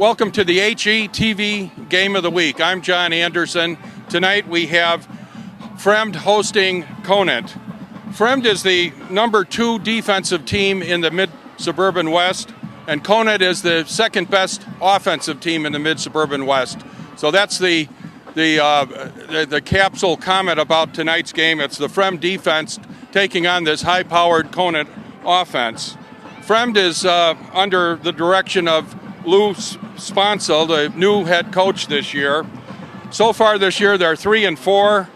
Welcome to the HETV Game of the Week. I'm John Anderson. Tonight we have Fremd hosting Conant. Fremd is the number 2 defensive team in the Mid-Suburban West, and Conant is the second best offensive team in the Mid-Suburban West. So that's the capsule comment about tonight's game. It's the Fremd defense taking on this high-powered Conant offense. Fremd is under the direction of Lou Sponsel, the new head coach this year. So far this year, they're 3-4,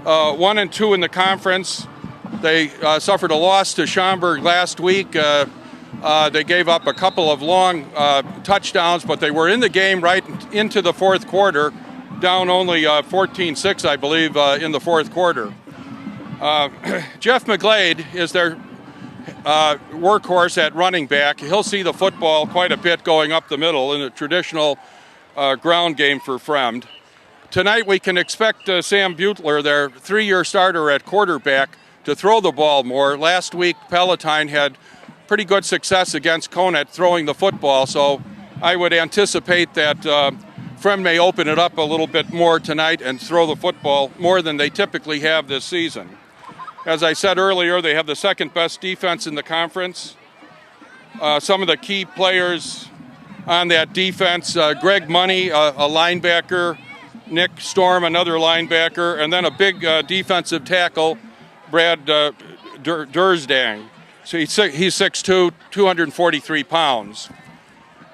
1-2 in the conference. They suffered a loss to Schaumburg last week. They gave up a couple of long touchdowns, but they were in the game right into the fourth quarter, down only 14-6, I believe, in the fourth quarter. Jeff McGlade is their workhorse at running back. He'll see the football quite a bit going up the middle in a traditional ground game for Fremd. Tonight we can expect Sam Butler, their 3-year starter at quarterback, to throw the ball more. Last week Palatine had pretty good success against Conant throwing the football, so I would anticipate that Fremd may open it up a little bit more tonight and throw the football more than they typically have this season. As I said earlier, they have the second best defense in the conference. Some of the key players on that defense, Greg Money, a linebacker, Nick Storm, another linebacker, and then a big defensive tackle, Brad Dursdang. So he's 6'2", 243 pounds.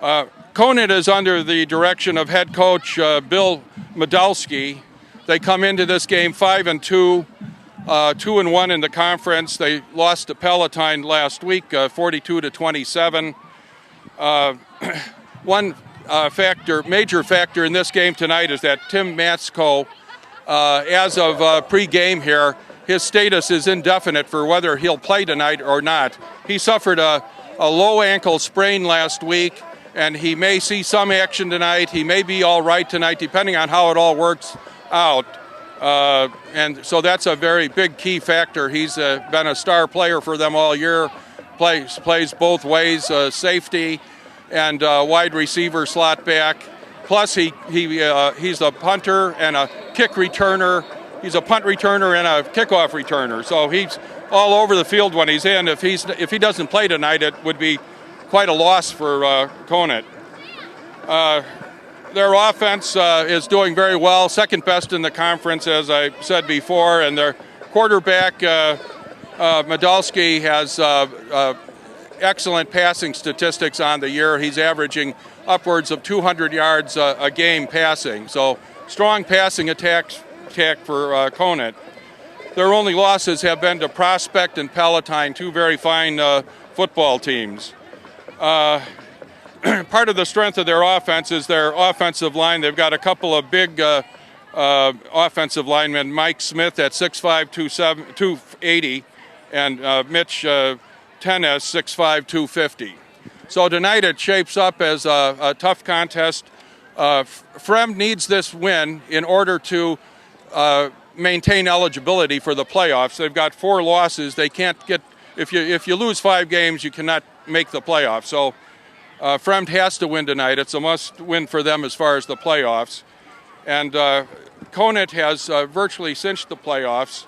Conant is under the direction of head coach Bill Medalski. They come into this game 5-2. 2-1 in the conference. They lost to Palatine last week, 42-27. One major factor in this game tonight is that Tim Matsko, as of pre-game here, his status is indefinite for whether he'll play tonight or not. He suffered a low ankle sprain last week, and he may see some action tonight. He may be all right tonight, depending on how it all works out. And so that's a very big key factor. He's been a star player for them all year, plays both ways, safety and wide receiver slot back. Plus he's a punter and a kick returner. He's a punt returner and a kickoff returner. So he's all over the field when he's in. If he doesn't play tonight, it would be quite a loss for Conant. Their offense is doing very well, second best in the conference, as I said before, and their quarterback, Medalski, has excellent passing statistics on the year. He's averaging upwards of 200 yards a game passing, so strong passing attack for Conant. Their only losses have been to Prospect and Palatine, 2 very fine football teams. Part of the strength of their offense is their offensive line. They've got a couple of big offensive linemen, Mike Smith at 6'5", 280, and Mitch Tennis, 6'5", 250. So tonight it shapes up as a tough contest. Fremd needs this win in order to maintain eligibility for the playoffs. They've got 4 losses. They can't get, if you lose 5 games, you cannot make the playoffs. So Fremd has to win tonight. It's a must-win for them as far as the playoffs. And Conant has virtually cinched the playoffs.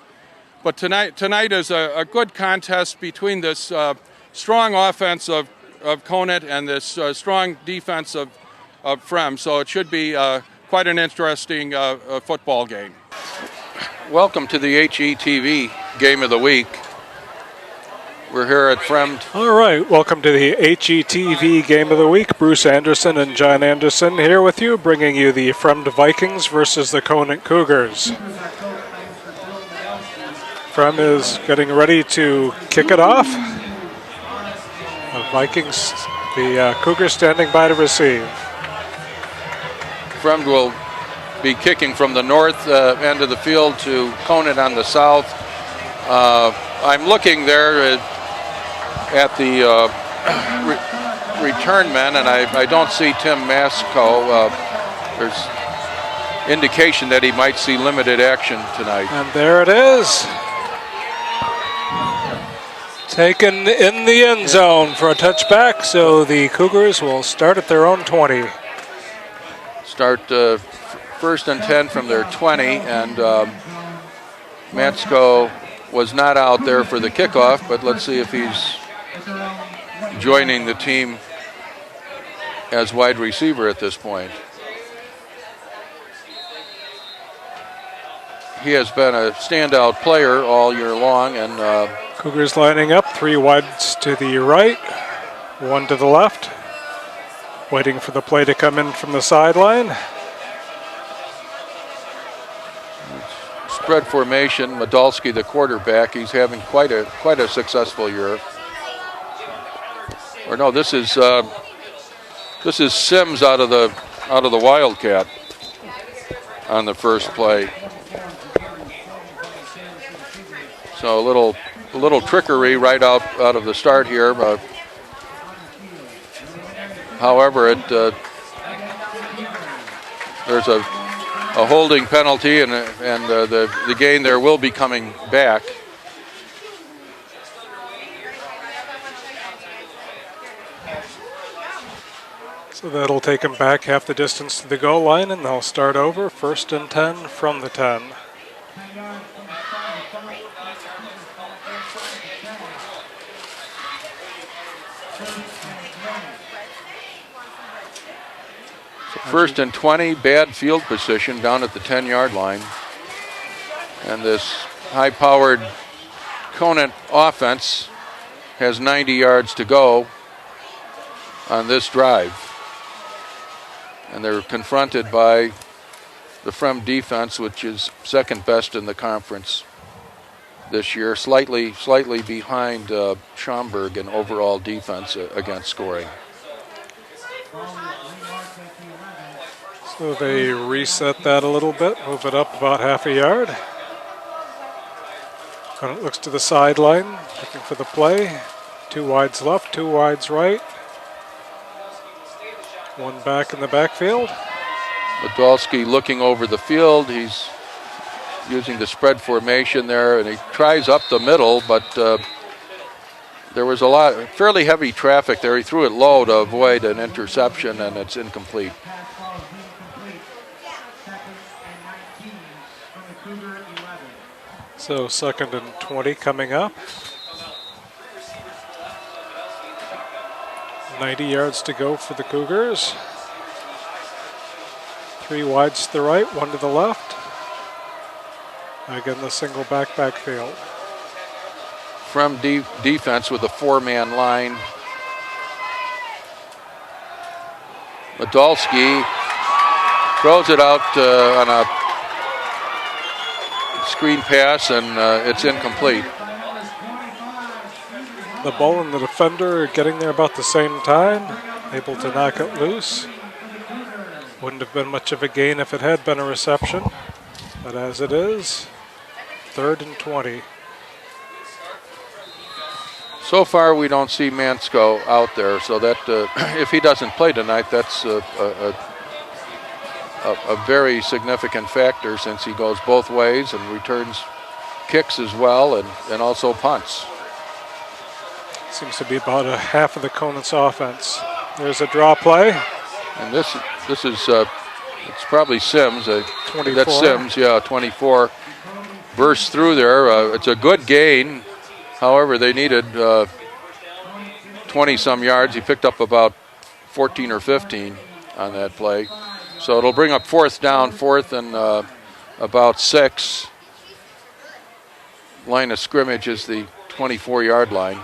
But tonight is a good contest between this strong offense of Conant and this strong defense of Fremd. So it should be quite an interesting football game. Welcome to the HETV Game of the Week. We're here at Fremd. All right, welcome to the HETV Game of the Week. Bruce Anderson and John Anderson here with you, bringing you the Fremd Vikings versus the Conant Cougars. Fremd is getting ready to kick it off. The Vikings, the Cougars standing by to receive. Fremd will be kicking from the north end of the field to Conant on the south. I'm looking there at the return men, and I don't see Tim Masco. There's indication that he might see limited action tonight. And there it is. Taken in the end zone for a touchback, so the Cougars will start at their own 20. start first and 10 from their 20, and Matsko was not out there for the kickoff, but let's see if he's joining the team as wide receiver at this point. He has been a standout player all year long, and Cougars lining up, 3 wides to the right, 1 to the left, waiting for the play to come in from the sideline. Spread formation. Madolsky, the quarterback, he's having quite a successful year. Or no, this is Sims out of the Wildcat on the first play. So a little trickery right out of the start here. But however, there's a holding penalty, and the gain there will be coming back. So that'll take them back half the distance to the goal line, and they'll start over, 1st and 10 from the 10. First and 20, bad field position down at the 10-yard line. And this high-powered Conant offense has 90 yards to go on this drive. And they're confronted by the Fremd defense, which is second best in the conference this year, slightly behind Schaumburg in overall defense against scoring. So they reset that a little bit, move it up about half a yard. Conant looks to the sideline, looking for the play. 2 wides left, 2 wides right. 1 back in the backfield. Madolsky looking over the field. He's using the spread formation there, and he tries up the middle, but there was fairly heavy traffic there. He threw it low to avoid an interception, and it's incomplete. So 2nd and 20 coming up. 90 yards to go for the Cougars. 3 wides to the right, 1 to the left. Again, the single backfield. From defense with a 4-man line. Madolsky throws it out on a screen pass, and it's incomplete. The ball and the defender getting there about the same time, able to knock it loose. Wouldn't have been much of a gain if it had been a reception, but as it is, 3rd and 20. So far, we don't see Matsko out there, so that if he doesn't play tonight, that's a very significant factor, since he goes both ways and returns kicks as well, and also punts. Seems to be about a half of the Conant's offense. There's a draw play. And this is it's probably Sims. 24. That's Sims, yeah, 24. Burst through there. It's a good gain. However, they needed 20-some yards. He picked up about 14 or 15 on that play. So it'll bring up 4th down, 4th and about 6. Line of scrimmage is the 24-yard line.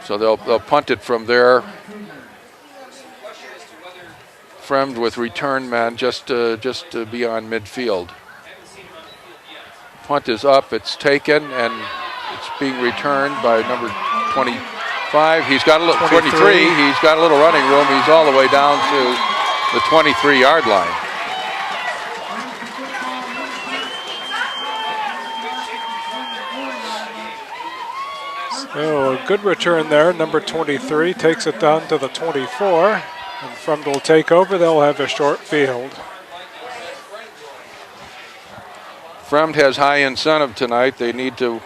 So they'll punt it from there. Fremd with return man just beyond midfield. Punt is up, it's taken, and it's being returned by number 25. He's got a little 23. He's got a little running room. He's all the way down to the 23-yard line. Oh, a good return there. Number 23 takes it down to the 24. And Fremd will take over. They'll have a short field. Fremd has high incentive tonight. They need to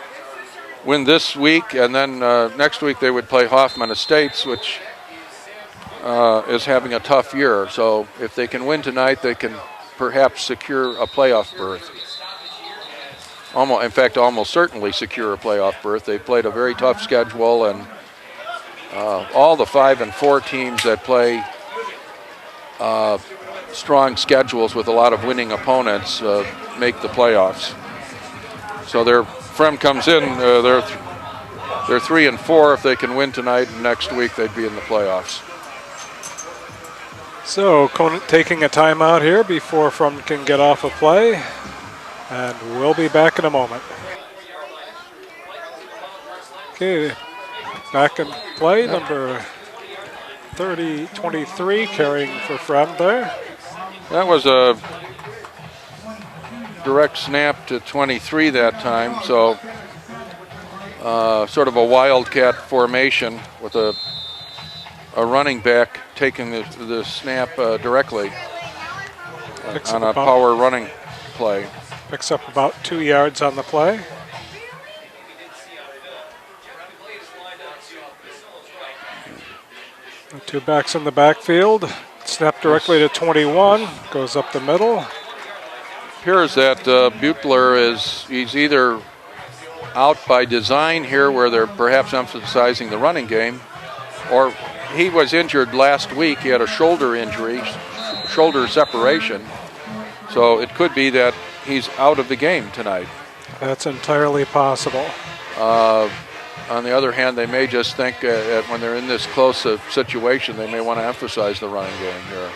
win this week, and then next week they would play Hoffman Estates, which is having a tough year. So if they can win tonight, they can perhaps secure a playoff berth. In fact, almost certainly secure a playoff berth. They played a very tough schedule, and all the 5 and 4 teams that play strong schedules with a lot of winning opponents make the playoffs. So Fremd comes in, they're 3 and 4. If they can win tonight and next week, they'd be in the playoffs. So Conant taking a timeout here before Fremd can get off a play, and we'll be back in a moment. Okay, back in play, number 23 carrying for Fremd there. That was a direct snap to 23 that time, so sort of a wildcat formation with a running back taking the snap directly on a power running play. Picks up about 2 yards on the play. The 2 backs in the backfield. Snap directly to 21, goes up the middle. Appears that Butler he's either out by design here where they're perhaps emphasizing the running game, or he was injured last week. He had a shoulder injury, shoulder separation. So it could be that he's out of the game tonight. That's entirely possible. On the other hand, they may just think when they're in this close situation, they may want to emphasize the running game here.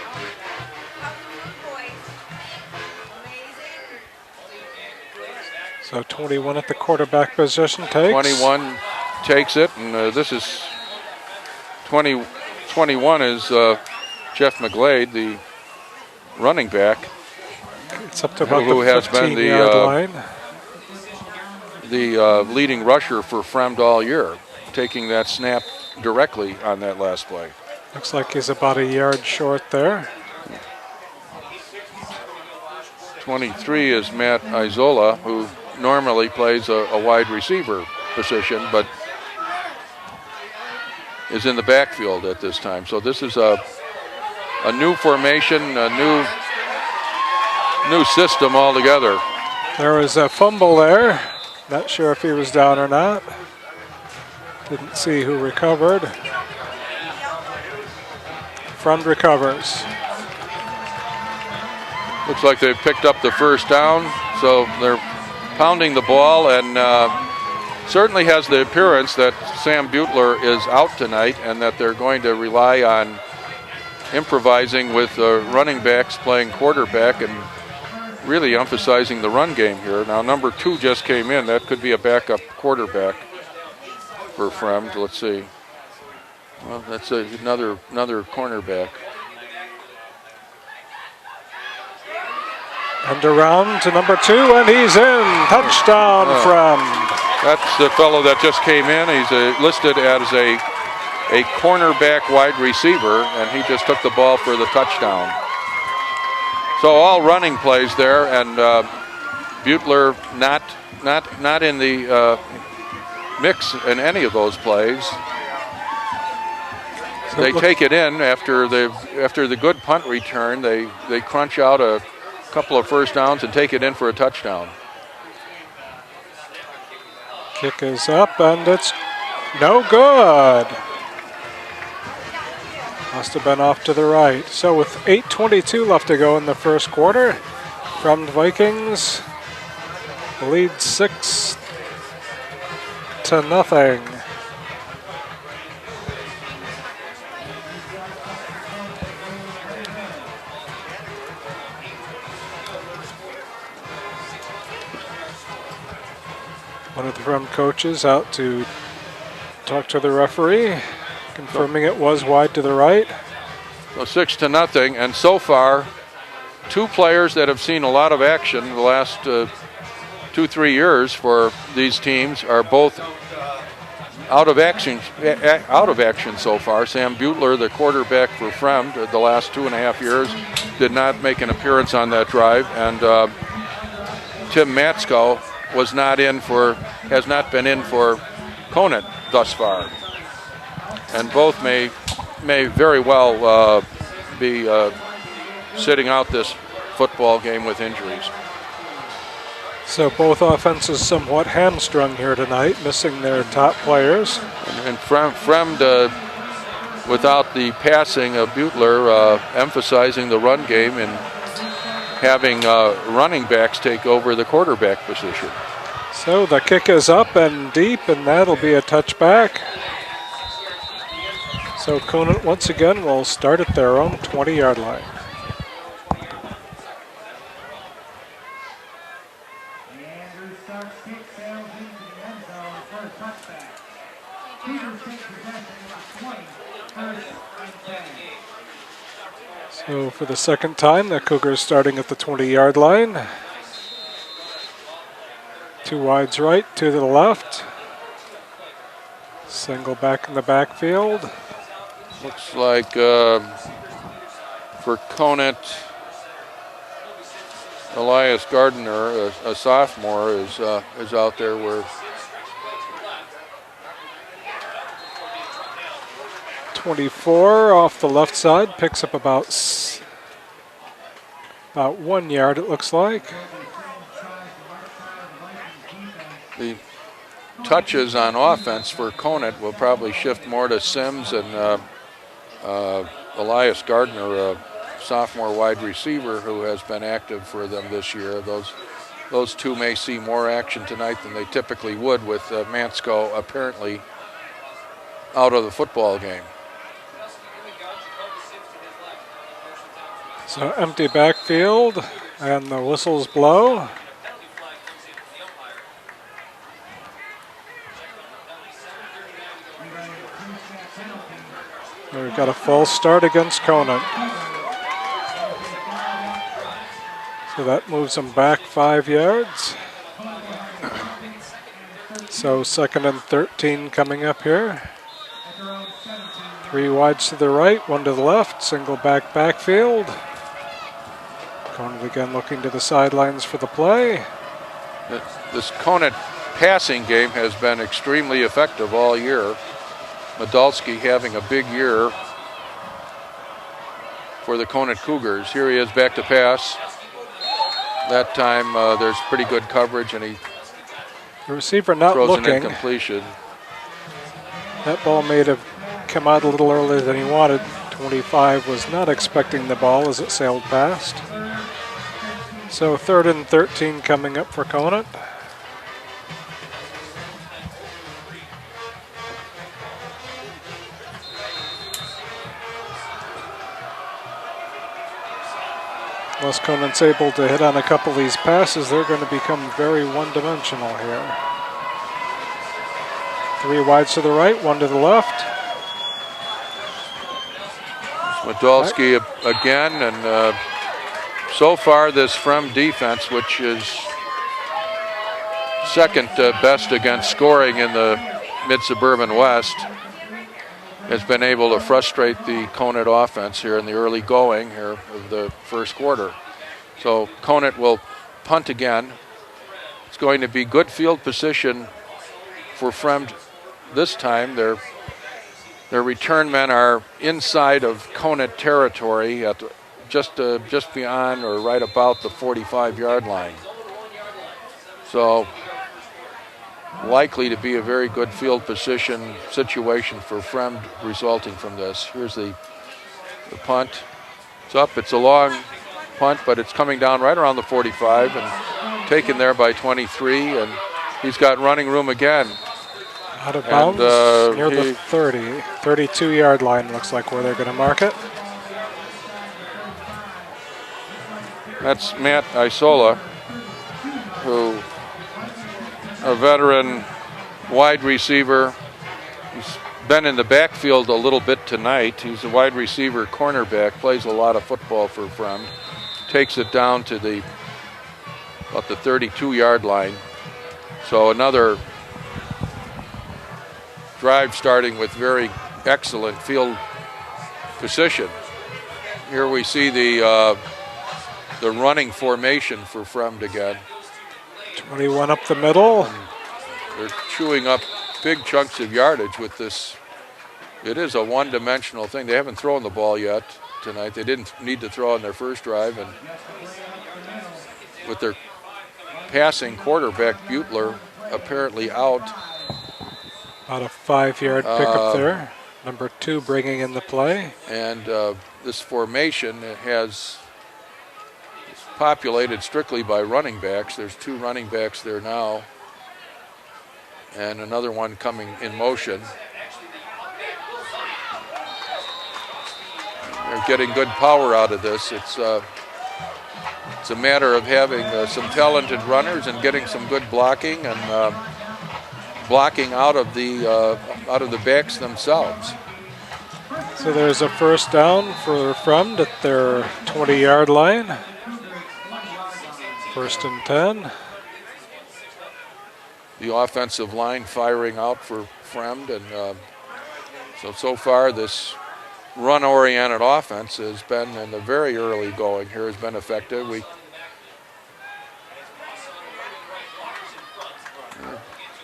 So 21 at the quarterback position takes. 21 takes it, and this is 21 is Jeff McGlade, the running back. It's up to about who the has been 15-yard line. The leading rusher for Fremd all year, taking that snap directly on that last play. Looks like he's about a yard short there. 23 is Matt Isola, who normally plays a wide receiver position, but is in the backfield at this time. So this is a new formation, a new system altogether. There was a fumble there. Not sure if he was down or not. Didn't see who recovered. Fremd recovers. Looks like they've picked up the first down, so they're pounding the ball, and certainly has the appearance that Sam Butler is out tonight and that they're going to rely on improvising with running backs playing quarterback and really emphasizing the run game here. Now number 2 just came in. That could be a backup quarterback for Fremd. Let's see. Well, that's another cornerback. And around to number 2, and he's in. Touchdown, Fremd. That's the fellow that just came in. He's listed as a cornerback wide receiver, and he just took the ball for the touchdown. So all running plays there, and Butler not in the mix in any of those plays. So they take it in after the good punt return. They crunch out a couple of first downs and take it in for a touchdown. Kick is up, and it's no good. Must have been off to the right. So with 8:22 left to go in the first quarter, Fremd Vikings lead 6-0. One of the Fremd coaches out to talk to the referee, confirming it was wide to the right. So 6-0, and so far, 2 players that have seen a lot of action the last 2-3 years for these teams are both out of action so far. Sam Butler, the quarterback for Fremd, the last 2.5 years, did not make an appearance on that drive, and Tim Matsko has not been in for Conant thus far. And both may may very well be sitting out this football game with injuries. So both offenses somewhat hamstrung here tonight, missing their top players. And Fremd, without the passing of Butler, emphasizing the run game and having running backs take over the quarterback position. So the kick is up and deep, and that'll be a touchback. So Conant once again will start at their own 20-yard line. So for the second time, the Cougars starting at the 20-yard line. 2 wides right, 2 to the left. Single back in the backfield. Looks like for Conant, Elias Gardner, a sophomore, is out there. Where 24 off the left side, picks up about 1 yard, it looks like. the touches on offense for Conant will probably shift more to Sims and Elias Gardner, a sophomore wide receiver who has been active for them this year. Those two may see more action tonight than they typically would, with Mansko apparently out of the football game. So empty backfield, and the whistles blow. We've got a false start against Conant. So that moves them back 5 yards. So 2nd and 13 coming up here. 3 wides to the right, 1 to the left, single backfield. Conant again looking to the sidelines for the play. This Conant passing game has been extremely effective all year. Medalski having a big year for the Conant Cougars. Here he is back to pass. That time there's pretty good coverage, and the receiver not throws looking. An incompletion. That ball may have come out a little earlier than he wanted. 25 was not expecting the ball as it sailed past. So 3rd and 13 coming up for Conant. Unless Conant's able to hit on a couple of these passes, they're going to become very one-dimensional here. 3 wides to the right, 1 to the left. Medalski again, and so far this Fremd defense, which is second best against scoring in the mid-suburban West, has been able to frustrate the Conant offense here in the early going here of the first quarter. So Conant will punt again. It's going to be good field position for Fremd this time. Their return men are inside of Conant territory at just beyond or right about the 45-yard line. So likely to be a very good field position situation for Fremd resulting from this. Here's the punt. It's up. It's a long punt, but it's coming down right around the 45 and taken there by 23, and he's got running room again. Out of bounds near the 32-yard line looks like where they're going to mark it. That's Matt Isola, who a veteran wide receiver. He's been in the backfield a little bit tonight. He's a wide receiver cornerback, plays a lot of football for Fremd. Takes it down to about the 32-yard line. So another drive starting with very excellent field position. Here we see the running formation for Fremd again. 21 up the middle. And they're chewing up big chunks of yardage with this It is a one-dimensional thing. They haven't thrown the ball yet tonight. They didn't need to throw on their first drive, and with their passing quarterback, Butler, apparently out. About a 5-yard pickup there. Number 2 bringing in the play. And this formation has populated strictly by running backs. There's 2 running backs there now, and another one coming in motion. They're getting good power out of this. It's a matter of having some talented runners and getting some good blocking and blocking out of the backs themselves. So there's a first down for Fremd at their 20-yard line. 1st and 10. The offensive line firing out for Fremd, and so far this run-oriented offense has been, in the very early going here, has been effective.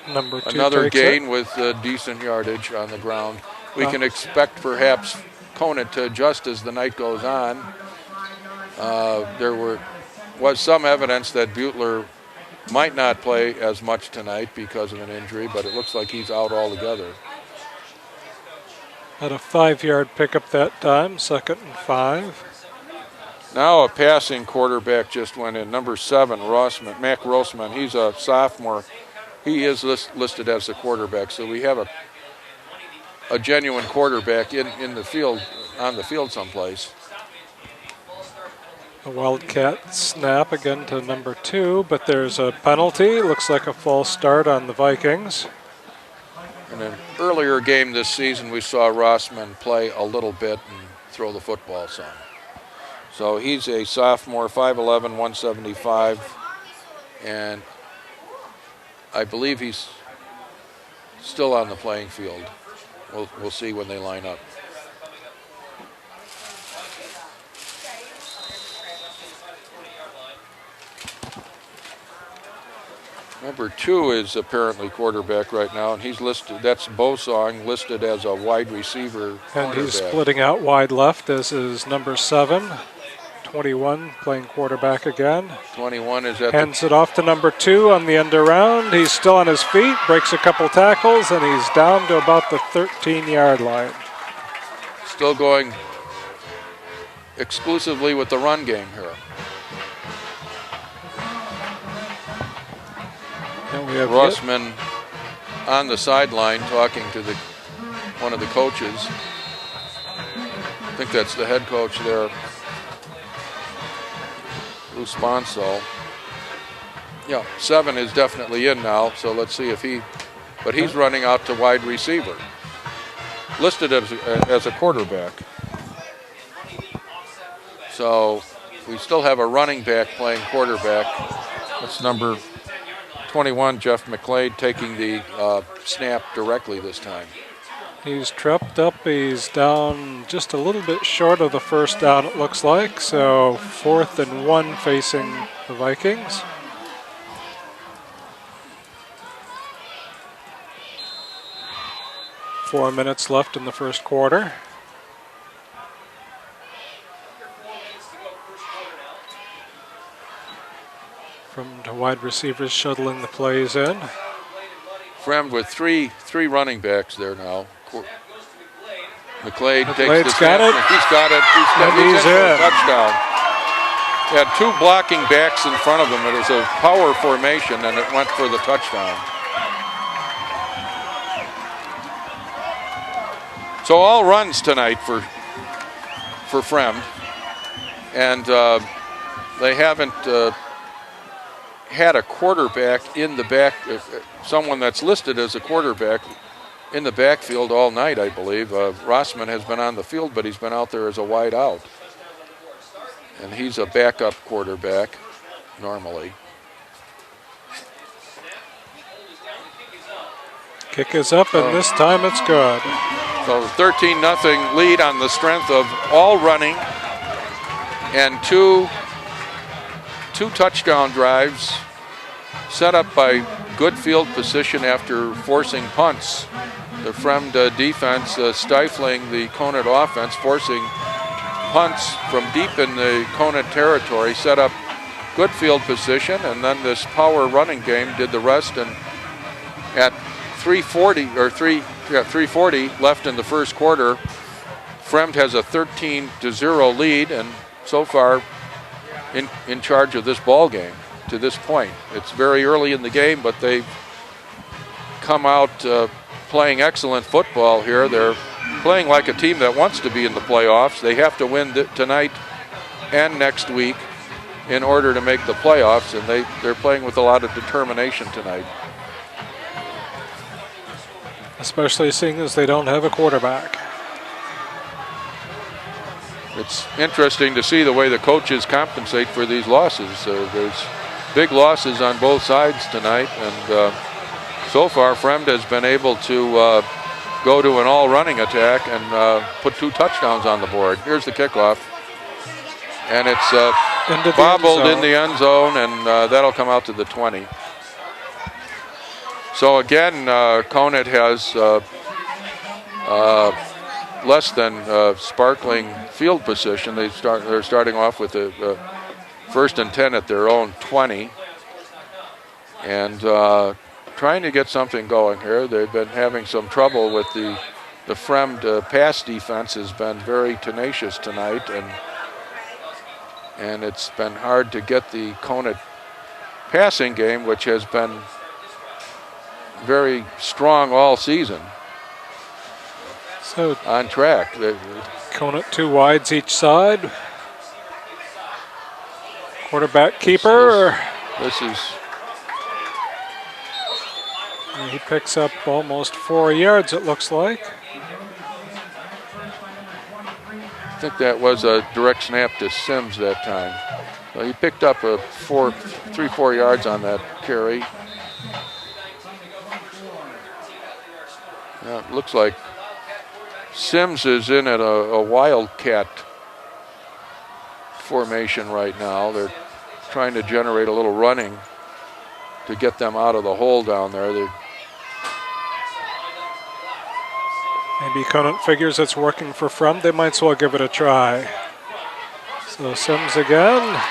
Number 2 Another gain it. with decent yardage on the ground. We can expect perhaps Conant to adjust as the night goes on. There was some evidence that Butler might not play as much tonight because of an injury, but it looks like he's out altogether. Had a 5-yard pickup that time, 2nd and 5. Now a passing quarterback just went in, number 7, Mac Rossman. He's a sophomore. He is listed as the quarterback, so we have a genuine quarterback in the field, on the field someplace. A Wildcat snap again to number 2, but there's a penalty. Looks like a false start on the Vikings. In an earlier game this season, we saw Rossman play a little bit and throw the football some. So he's a sophomore, 5'11", 175, and I believe he's still on the playing field. We'll see when they line up. Number 2 is apparently quarterback right now, and he's listed, that's Bosong, listed as a wide receiver. And he's splitting out wide left, as is number 7. 21 playing quarterback again. 21 is at hands it off to number 2 on the end around. He's still on his feet, breaks a couple tackles, and he's down to about the 13-yard line. Still going exclusively with the run game here. And we have Rossman on the sideline talking to one of the coaches. I think that's the head coach there, Sponso. Yeah, 7 is definitely in now, so let's see if but he's running out to wide receiver. Listed as a quarterback. So we still have a running back playing quarterback. That's number 21, Jeff McLeod, taking the snap directly this time. He's tripped up. He's down just a little bit short of the first down, it looks like. So 4th and 1 facing the Vikings. Four minutes left in the first quarter. From the wide receivers shuttling the plays in. Fremd with three running backs there now. McLeod takes McLeod's the got snap. it. He's got it. He's in for a touchdown. He had 2 blocking backs in front of him. It was a power formation, and it went for the touchdown. So all runs tonight for Fremd, and they haven't had a quarterback in the back, someone that's listed as a quarterback in the backfield all night, I believe. Rossman has been on the field, but he's been out there as a wide out. And he's a backup quarterback normally. Kick is up, and this time it's good. So 13-0 lead on the strength of all running and two touchdown drives set up by good field position after forcing punts The Fremd defense stifling the Conant offense, forcing punts from deep in the Conant territory, set up good field position, and then this power running game did the rest. And at 3:40 left in the first quarter, Fremd has a 13-0 lead, and so far in charge of this ball game to this point. It's very early in the game, but they've come out playing excellent football here. They're playing like a team that wants to be in the playoffs. They have to win tonight and next week in order to make the playoffs, and they're playing with a lot of determination tonight. Especially seeing as they don't have a quarterback. It's interesting to see the way the coaches compensate for these losses. There's big losses on both sides tonight, and so far Fremd has been able to go to an all-running attack and put 2 touchdowns on the board. Here's the kickoff, and it's bobbled in the end zone, and that'll come out to the 20. So again, Conant has less than sparkling field position. They're starting off with a 1st and 10 at their own 20, and trying to get something going here. They've been having some trouble with the Fremd pass defense has been very tenacious tonight, and it's been hard to get the Conant passing game, which has been very strong all season, so on track. Conant 2 wides each side. Quarterback keeper. This is. And he picks up almost 4 yards, it looks like. I think that was a direct snap to Sims that time. So he picked up 3-4 yards on that carry. Yeah, it looks like Sims is in at a wildcat formation right now. They're trying to generate a little running to get them out of the hole down there. Maybe Conant figures it's working for Fremd. They might as well give it a try. So Sims again.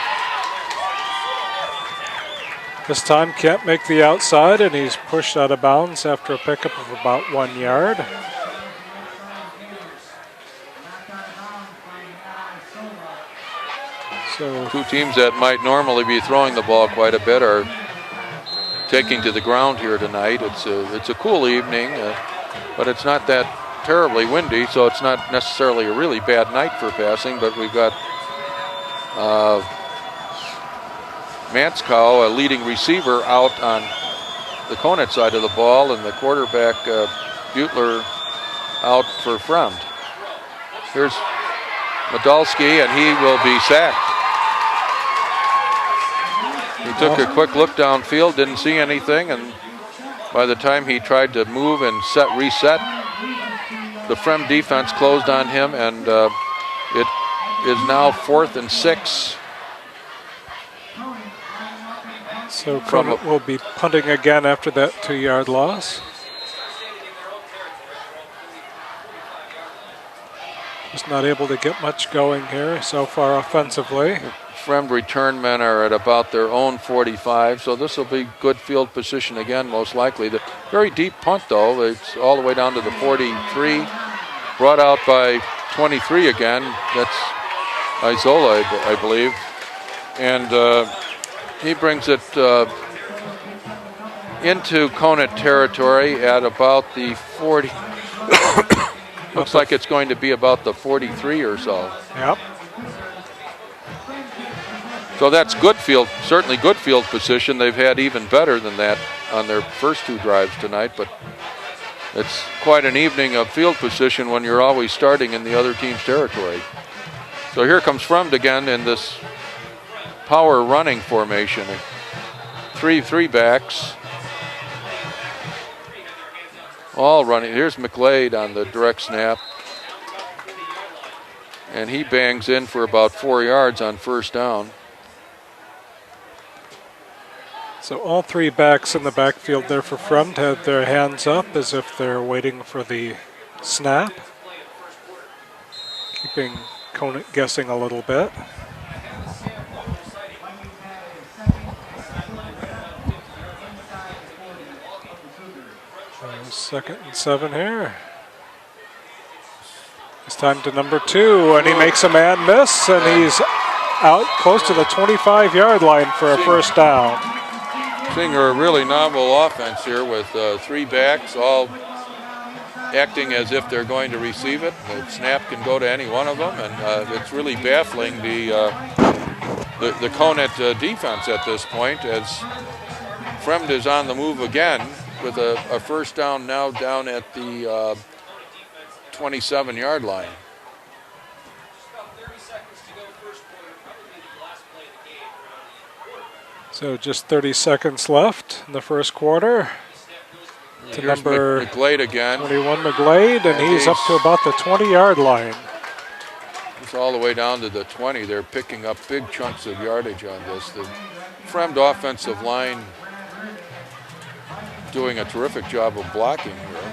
This time can't make the outside, and he's pushed out of bounds after a pickup of about 1 yard. So 2 teams that might normally be throwing the ball quite a bit are taking to the ground here tonight. It's a cool evening, but it's not that terribly windy, so it's not necessarily a really bad night for passing. But we've got Manskow, a leading receiver, out on the Conant side of the ball, and the quarterback Butler out for Fremd. Here's Medalski, and he will be sacked. He took a quick look downfield, didn't see anything, and by the time he tried to move and reset, the Fremd defense closed on him, and it is now 4th and 6. So Conant will be punting again after that 2-yard loss. Just not able to get much going here so far offensively. Fremd return men are at about their own 45, so this will be good field position again, most likely. The very deep punt, though, it's all the way down to the 43, brought out by 23 again. That's Isola, I believe. And he brings it into Conant territory at about the 40. Looks like it's going to be about the 43 or so. Yep. So that's good field, certainly good field position. They've had even better than that on their first 2 drives tonight, but it's quite an evening of field position when you're always starting in the other team's territory. So here comes Fremd again in this power running formation. 3 backs. All running. Here's McLeod on the direct snap. And he bangs in for about 4 yards on first down. So all three backs in the backfield there for Fremd had their hands up as if they're waiting for the snap, keeping Conant guessing a little bit. So 2nd and 7 here. It's time to number 2, and he makes a man miss, and he's out close to the 25-yard line for a first down. Seeing a really novel offense here with 3 backs all acting as if they're going to receive it. The snap can go to any one of them, and it's really baffling the Conant defense at this point, as Fremd is on the move again with a first down now down at the 27-yard line. So just 30 seconds left in the first quarter. To Here's number McGlade again. 21 McGlade, and he's up to about the 20-yard line. It's all the way down to the 20. They're picking up big chunks of yardage on this. The Fremd offensive line doing a terrific job of blocking here.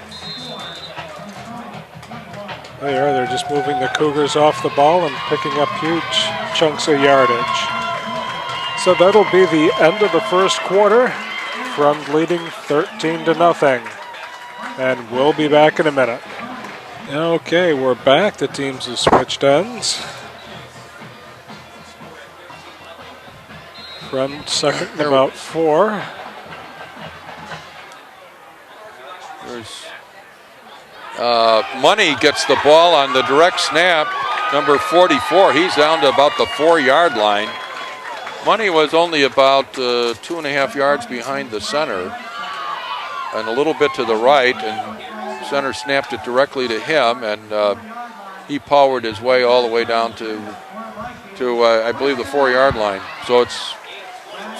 They are. They're just moving the Cougars off the ball and picking up huge chunks of yardage. So that'll be the end of the first quarter. Fremd leading 13-0. And we'll be back in a minute. Okay, we're back. The teams have switched ends. Fremd second and about 4. There's Money gets the ball on the direct snap. Number 44, he's down to about the 4-yard line. Money was only about 2.5 yards behind the center and a little bit to the right, and center snapped it directly to him, and he powered his way all the way down to I believe the 4-yard line. So it's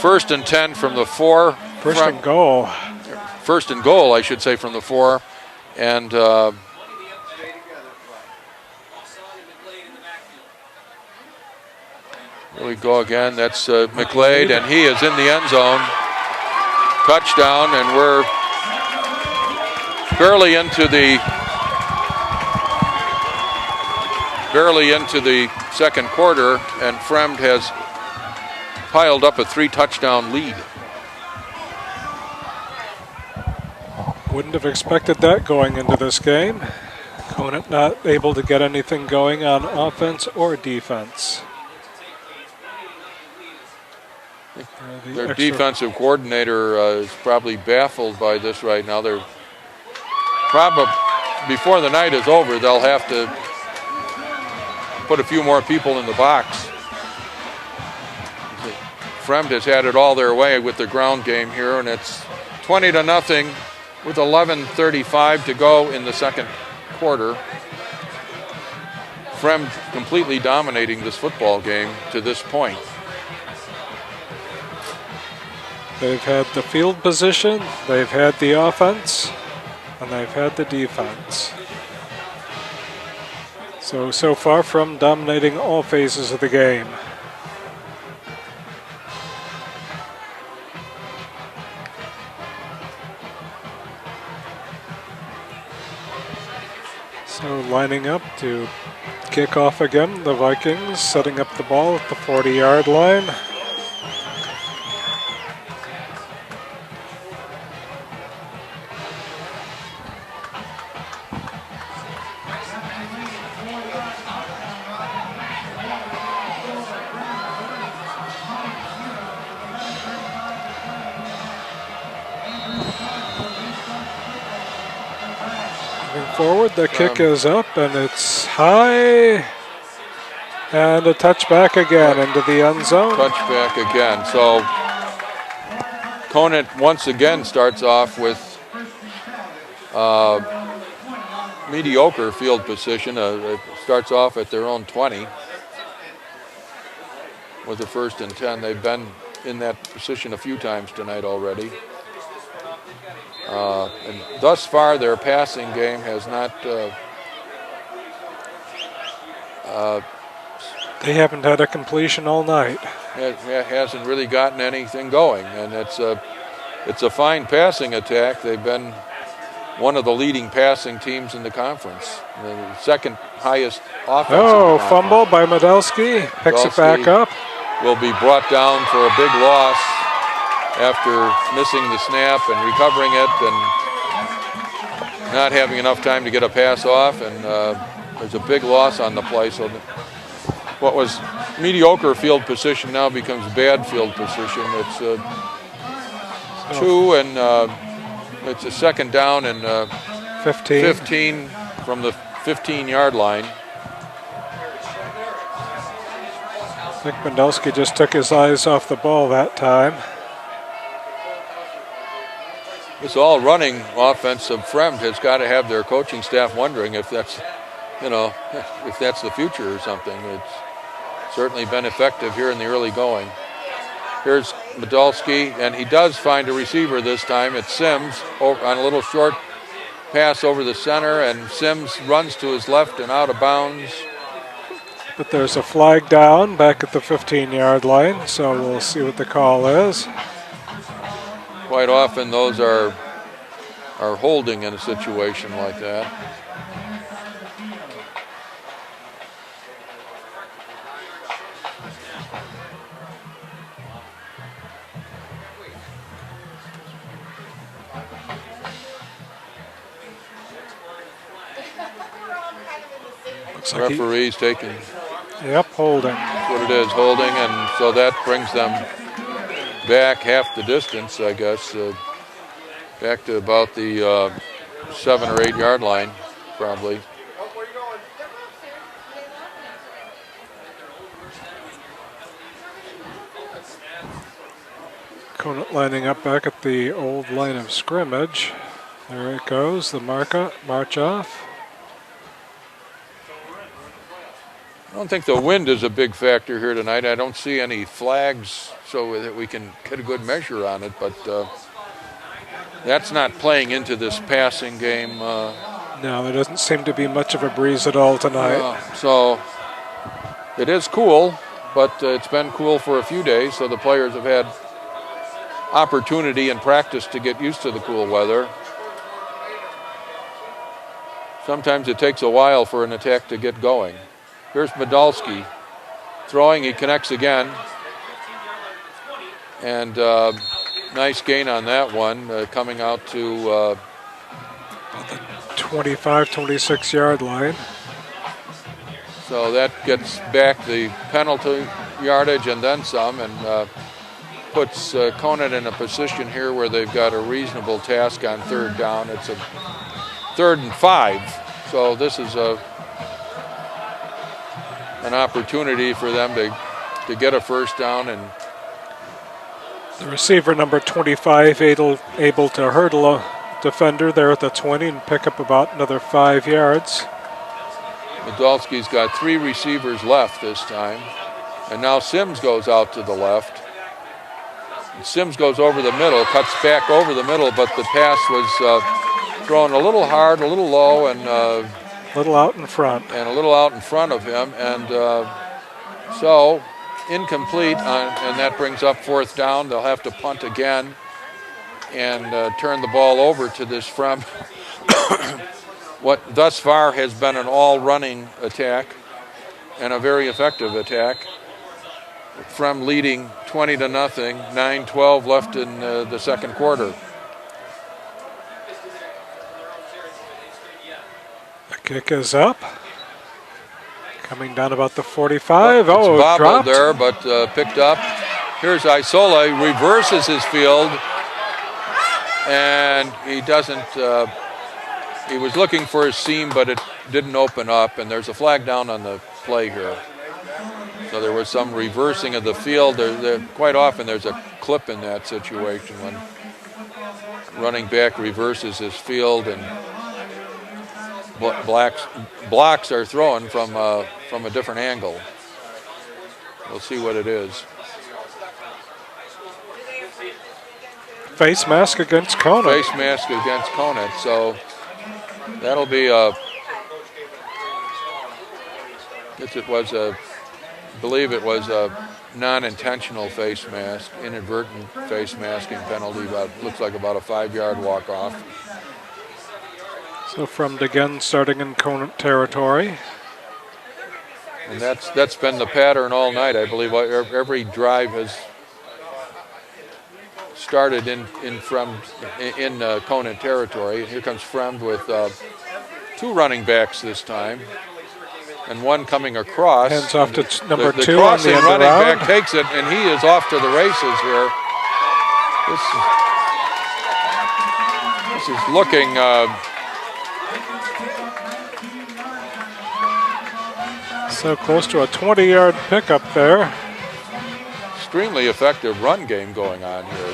1st and 10 from the 4. First and goal. First and goal, I should say, from the 4. And here we go again. That's McGlade, and he is in the end zone. Touchdown, and we're barely into the second quarter, and Fremd has piled up a 3-touchdown lead. Wouldn't have expected that going into this game. Conant not able to get anything going on offense or defense. Their defensive coordinator is probably baffled by this right now. They're probably, before the night is over, they'll have to put a few more people in the box. Fremd has had it all their way with the ground game here, and it's 20-0 with 11:35 to go in the second quarter. Fremd completely dominating this football game to this point. They've had the field position, they've had the offense, and they've had the defense. So far from dominating all phases of the game. So lining up to kick off again, the Vikings setting up the ball at the 40-yard line. Forward, the kick is up, and it's high, and a touchback again into the end zone. Touchback again. So Conant once again starts off with mediocre field position. It starts off at their own 20 with the 1st and 10. They've been in that position a few times tonight already. And thus far, their passing game has not. They haven't had a completion all night. hasn't really gotten anything going, and it's a fine passing attack. They've been one of the leading passing teams in the conference, the second highest offense. Oh, fumble by Medelsky. Picks it back up. Will be brought down for a big loss after missing the snap and recovering it and not having enough time to get a pass off, and there's a big loss on the play. So what was mediocre field position now becomes bad field position. It's 2 and it's a second down and 15 from the 15-yard line. I think Medelsky just took his eyes off the ball that time. This all running offense of Fremd has got to have their coaching staff wondering if that's, if that's the future or something. It's certainly been effective here in the early going. Here's Medelsky, and he does find a receiver this time. It's Sims on a little short pass over the center, and Sims runs to his left and out of bounds. But there's a flag down back at the 15-yard line, so we'll see what the call is. Quite often those are holding in a situation like that. Looks like referee's taking. Yep, holding. That's what it is, holding, and so that brings them back half the distance, I guess, back to about the 7 or 8 yard line, probably. Conant lining up back at the old line of scrimmage. There it goes, the march off. I don't think the wind is a big factor here tonight. I don't see any flags so that we can get a good measure on it, but that's not playing into this passing game. No, there doesn't seem to be much of a breeze at all tonight. So it is cool, but it's been cool for a few days, so the players have had opportunity and practice to get used to the cool weather. Sometimes it takes a while for an attack to get going. Here's Medelsky throwing. He connects again. And nice gain on that one, coming out to the 25, 26 yard line. So that gets back the penalty yardage and then some, and puts Conant in a position here where they've got a reasonable task on third down. It's a 3rd and 5. So this is an opportunity for them to get a first down. And the receiver, number 25, able to hurdle a defender there at the 20 and pick up about another 5 yards. Medelsky's got 3 receivers left this time. And now Sims goes out to the left. And Sims goes over the middle, cuts back over the middle, but the pass was thrown a little hard, a little low, and a little out in front. And a little out in front of him. And so incomplete, and that brings up 4th down. They'll have to punt again and turn the ball over to this Fremd. What thus far has been an all-running attack and a very effective attack. Fremd leading 20-0, 9-12 left in the second quarter. The kick is up. Coming down about the 45. It's bobbled dropped there, but picked up. Here's Isola. He reverses his field, and he doesn't. He was looking for his seam, but it didn't open up, and there's a flag down on the play here. So there was some reversing of the field. Quite often there's a clip in that situation when running back reverses his field and blocks are thrown from a different angle. We'll see what it is. Face mask against Conant. Face mask against Conant. So that'll be I believe it was a non-intentional face mask, inadvertent face masking penalty. Looks like about a 5-yard walk-off. So Fremd again starting in Conant territory. And that's been the pattern all night. I believe every drive has started in Conant territory. Here comes Fremd with 2 running backs this time, and one coming across. Hands off to number 2 the crossing on the running end back takes it, and he is off to the races here. This is looking so close to a 20-yard pickup there. extremely effective run game going on here.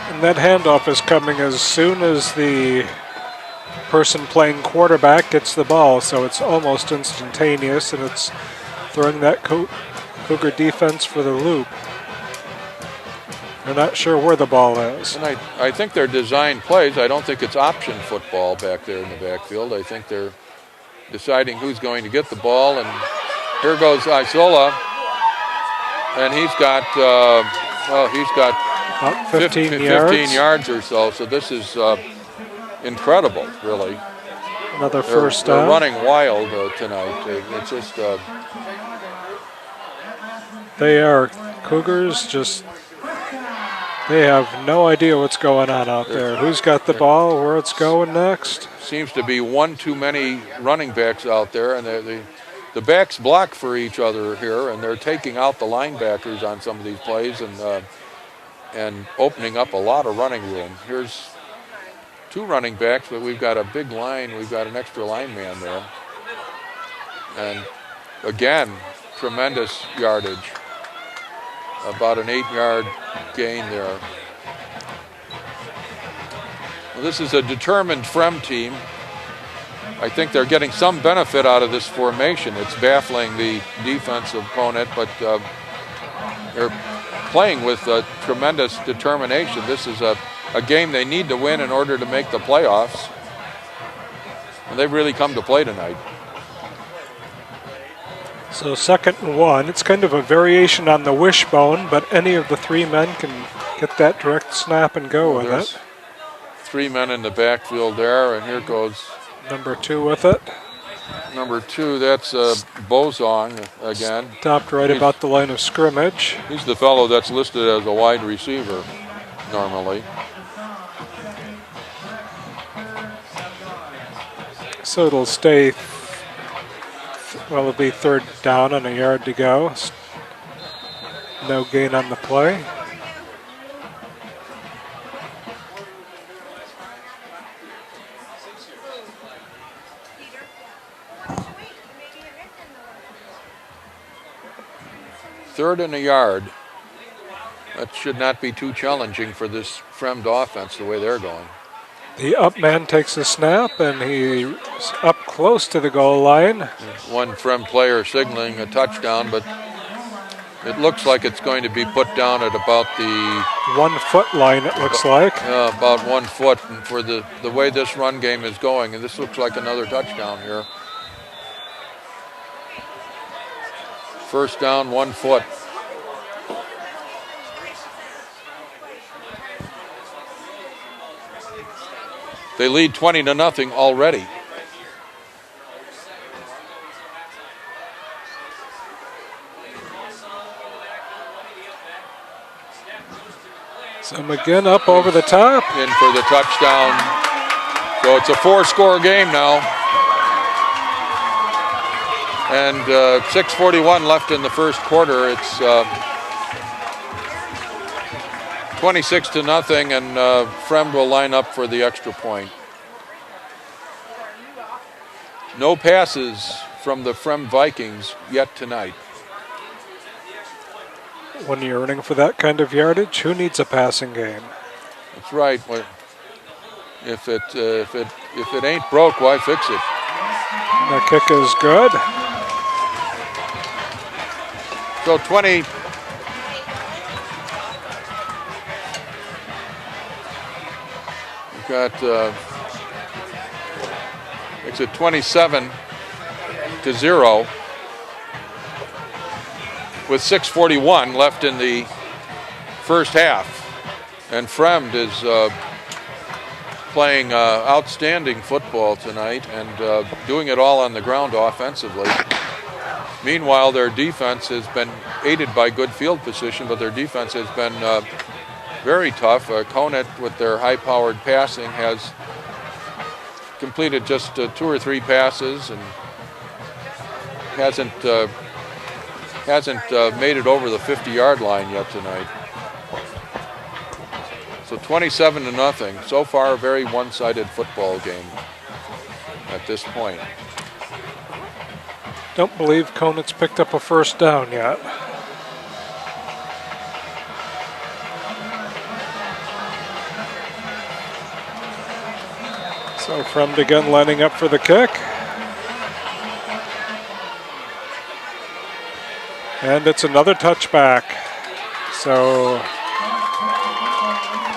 And that handoff is coming as soon as the person playing quarterback gets the ball, so it's almost instantaneous, and it's throwing that Cougar defense for the loop. They're not sure where the ball is. And I think they're design plays. I don't think it's option football back there in the backfield. I think they're deciding who's going to get the ball. And here goes Isola, and he's got about 15 yards or so. So this is incredible, really. Another first down. They're running wild tonight. It's just they are Cougars. Just they have no idea what's going on out there. Who's got the ball? Where it's going next? Seems to be one too many running backs out there, and the backs block for each other here, and they're taking out the linebackers on some of these plays and opening up a lot of running room. Here's 2 running backs, but we've got a big line. We've got an extra lineman there. And again, tremendous yardage. About an 8-yard gain there. Well, this is a determined Fremd team. I think they're getting some benefit out of this formation. It's baffling the defense of Conant, but they're playing with tremendous determination. This is a game they need to win in order to make the playoffs. And they've really come to play tonight. So 2nd and 1. It's kind of a variation on the wishbone, but any of the 3 men can get that direct snap and go with it. 3 men in the backfield there, and here goes number 2 with it. Number 2, that's Bozong again. Stopped right about the line of scrimmage. He's the fellow that's listed as a wide receiver normally. So it'll stay, well, it'll be 3rd down and a yard to go. No gain on the play. Third and a yard. That should not be too challenging for this Fremd offense the way they're going. The up man takes a snap, and he's up close to the goal line. One Fremd player signaling a touchdown, but it looks like it's going to be put down at about the 1 foot line, it looks like. About 1 foot. And for the way this run game is going, and this looks like another touchdown here. First down, 1 foot. They lead 20-0 already. So McGinn up over the top. In for the touchdown. So it's a 4-score game now. And 6:41 left in the first quarter. It's 26-0, and Fremd will line up for the extra point. No passes from the Fremd Vikings yet tonight. When you're running for that kind of yardage, who needs a passing game? That's right. If it ain't broke, why fix it? The kick is good. So 20. We've got it's at 27-0. with 6:41 left in the first half. And Fremd is playing outstanding football tonight and doing it all on the ground offensively. Meanwhile, their defense has been aided by good field position, but their defense has been very tough. Conant, with their high-powered passing, has completed just 2 or 3 passes and hasn't made it over the 50-yard line yet tonight. So 27-0. So far, a very one-sided football game at this point. Don't believe Conant's picked up a first down yet. So Fremd again lining up for the kick. And it's another touchback. So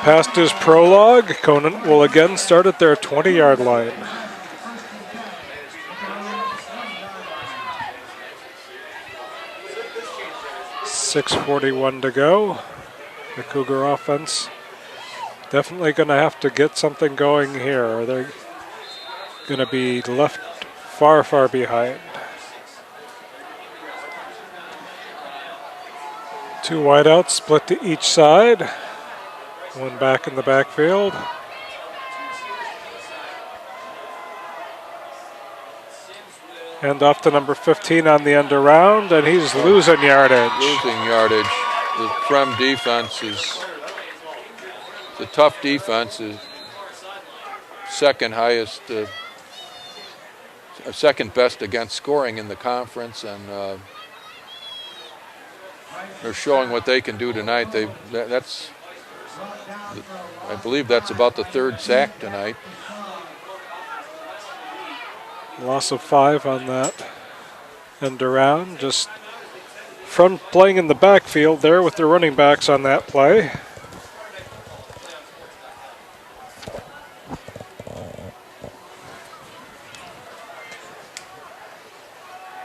past his prologue, Conant will again start at their 20-yard line. .6:41 to go. The Cougar offense definitely going to have to get something going here. They're going to be left far, far behind. 2 wideouts split to each side. 1 back in the backfield. Hand off to number 15 on the end around, and he's losing yardage. Losing yardage. The Fremd defense is a tough defense. Is second highest, second best against scoring in the conference, and they're showing what they can do tonight. That's I believe that's about the 3rd sack tonight. Loss of 5 on that end around. Just Fremd playing in the backfield there with the running backs on that play.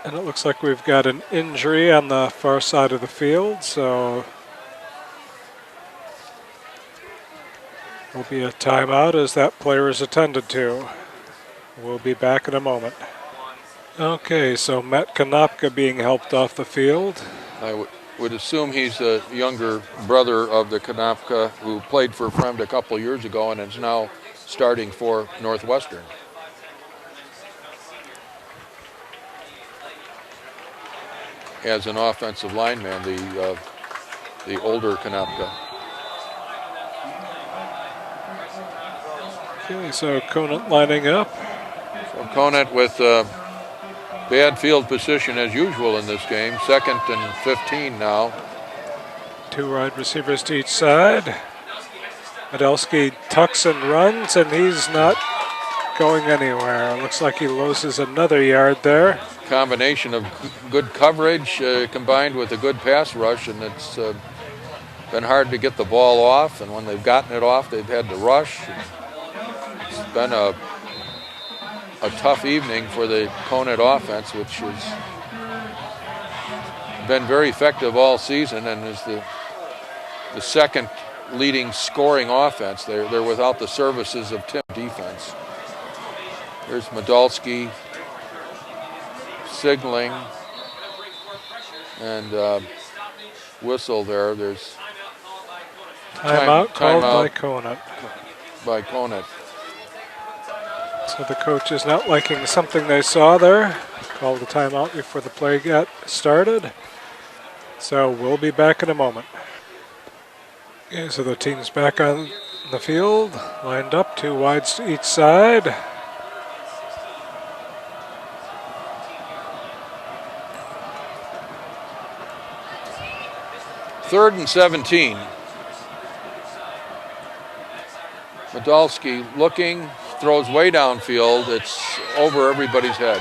And it looks like we've got an injury on the far side of the field, so will be a timeout as that player is attended to. We'll be back in a moment. Okay, so Matt Konopka being helped off the field. I would assume he's a younger brother of the Konopka who played for Fremd a couple years ago and is now starting for Northwestern. As an offensive lineman, the older Konopka. Okay, so Conant lining up. So Conant with bad field position as usual in this game. 2nd and 15 now. 2 wide receivers to each side. Medelski tucks and runs, and he's not going anywhere. Looks like he loses another yard there. Combination of good coverage combined with a good pass rush, and it's been hard to get the ball off, and when they've gotten it off, they've had to rush. It's been a tough evening for the Conant offense, which has been very effective all season and is the 2nd leading scoring offense. They're without the services of Tim defense. There's Medalski signaling and whistle there. There's timeout called by Conant. By Conant. So the coach is not liking something they saw there. Called the timeout before the play got started. So we'll be back in a moment. Okay, so the team's back on the field, lined up, 2 wides to each side. Third and 17. Medalski looking, throws way downfield. It's over everybody's head.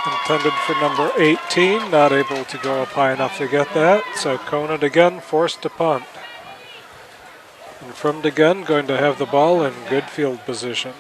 Intended for number 18, not able to go up high enough to get that. So Conant again forced to punt. And Fremd again going to have the ball in good field position.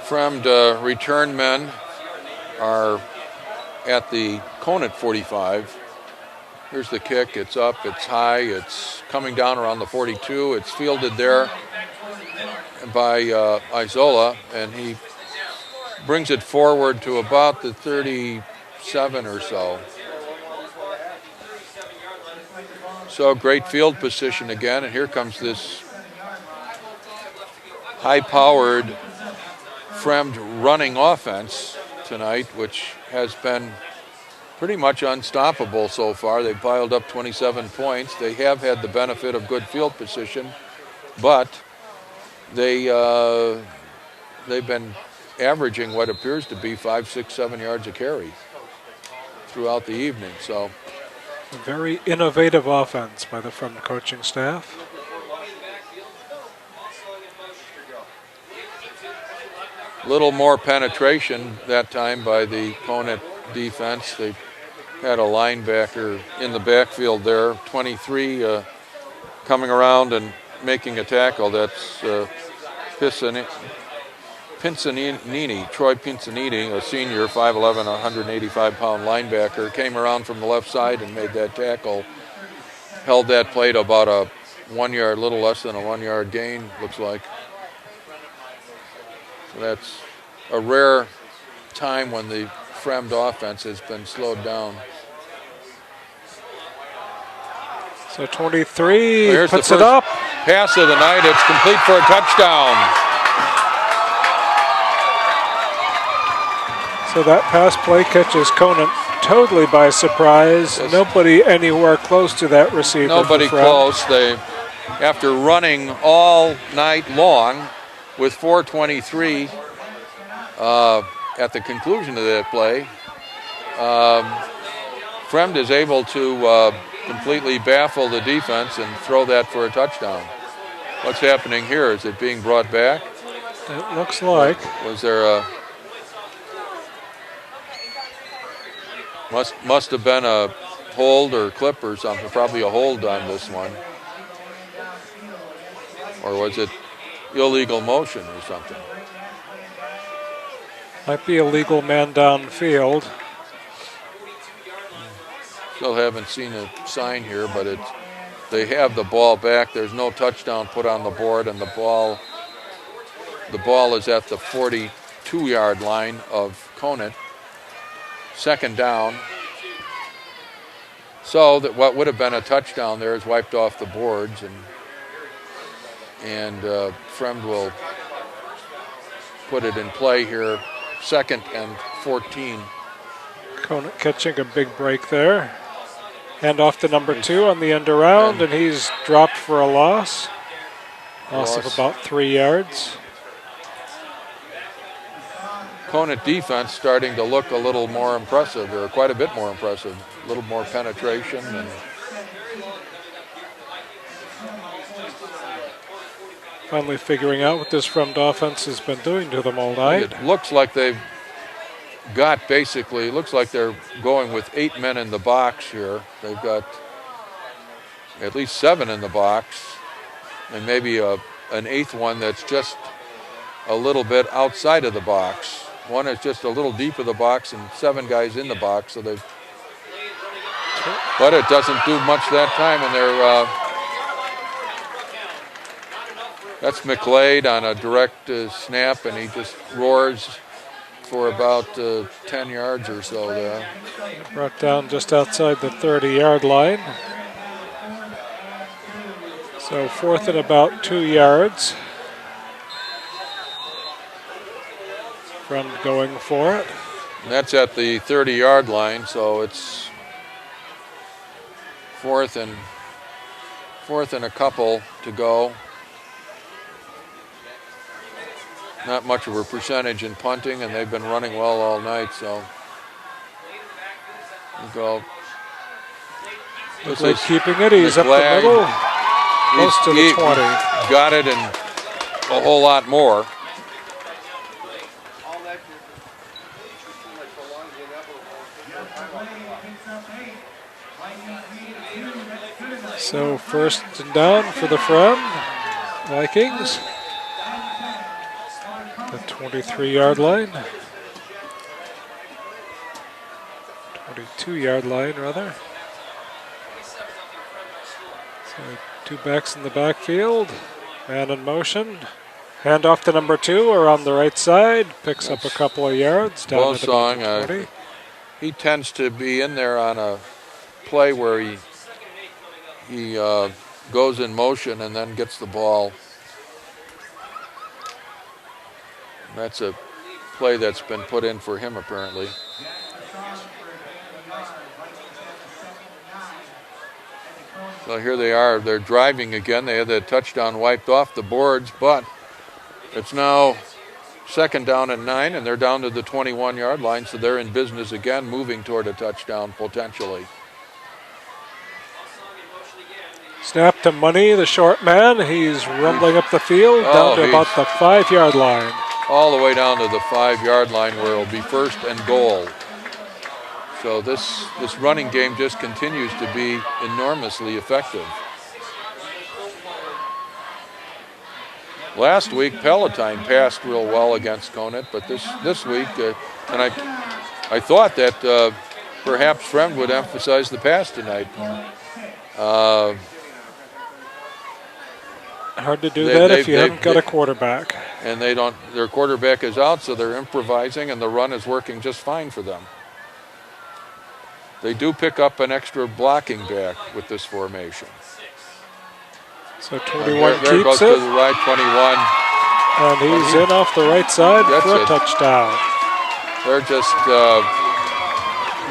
Fremd return men are at the Conant 45. Here's the kick. It's up, it's high, it's coming down around the 42. It's fielded there by Isola, and he brings it forward to about the 37 or so. So great field position again, and here comes this high-powered Fremd running offense tonight, which has been pretty much unstoppable so far. They've piled up 27 points. They have had the benefit of good field position, but they've been averaging what appears to be 5, 6, 7 yards a carry throughout the evening. So a very innovative offense by the Fremd coaching staff. Little more penetration that time by the Conant defense. They had a linebacker in the backfield there, 23, coming around and making a tackle. That's Pinzanini, Troy Pinzanini, a senior, 5'11", 185-pound linebacker, came around from the left side and made that tackle. Held that play to about a 1 yard, little less than a 1 yard gain, looks like. So that's a rare time when the Fremd offense has been slowed down. So 23 Here's puts the it up. Pass of the night. It's complete for a touchdown. So that pass play catches Conant totally by surprise. Yes. Nobody anywhere close to that receiver. Nobody close. They, after running all night long with 4:23 at the conclusion of that play, Fremd is able to completely baffle the defense and throw that for a touchdown. What's happening here? Is it being brought back? It looks like. Was there a... Must have been a hold or clip or something. Probably a hold on this one. Or was it illegal motion or something? Might be a legal man downfield. Still haven't seen a sign here, but they have the ball back. There's no touchdown put on the board, and the ball is at the 42-yard line of Conant. Second down. So that what would have been a touchdown there is wiped off the boards, and Fremd will put it in play here. 2nd and 14. Conant catching a big break there. Hand off to number 2 on the end around, and he's dropped for a loss. Loss of about 3 yards. Conant defense starting to look a little more impressive, or quite a bit more impressive. A little more penetration. And finally figuring out what this Fremd offense has been doing to them all night. It looks like they've got basically, looks like they're going with 8 men in the box here. They've got at least 7 in the box, and maybe an 8th one that's just a little bit outside of the box. One is just a little deep of the box, and 7 guys in the box. So they've, but it doesn't do much that time, and they're that's McLeod on a direct snap, and he just roars for about 10 yards or so there. Brought down just outside the 30-yard line. So 4th and about 2 yards. Fremd going for it. And that's at the 30-yard line, so it's 4th and a couple to go. Not much of a percentage in punting, and they've been running well all night, so we'll go. Looks like keeping it. He's up the middle, close to the 20. Got it, and a whole lot more. So 1st and down for the Fremd Vikings. The 23-yard line. 22-yard line, rather. So 2 backs in the backfield. Man in motion. Hand off to number 2 around the right side. Picks up a couple of yards down to the 20. He tends to be in there on a play where he goes in motion and then gets the ball. That's a play that's been put in for him apparently. So here they are. They're driving again. They had the touchdown wiped off the boards, but it's now 2nd down and 9, and they're down to the 21-yard line, so they're in business again, moving toward a touchdown potentially. Snap to Money, the short man. He's rumbling up the field down to about the 5-yard line. All the way down to the 5-yard line where it'll be 1st and goal. So this running game just continues to be enormously effective. Last week, Palatine passed real well against Conant, but this week, and I thought that perhaps Fremd would emphasize the pass tonight. Hard to do that if you haven't got a quarterback. And they don't. Their quarterback is out, so they're improvising, and the run is working just fine for them. They do pick up an extra blocking back with this formation. So 21 there keeps goes it. To the right 21. And he's in off the right side for a touchdown. They're just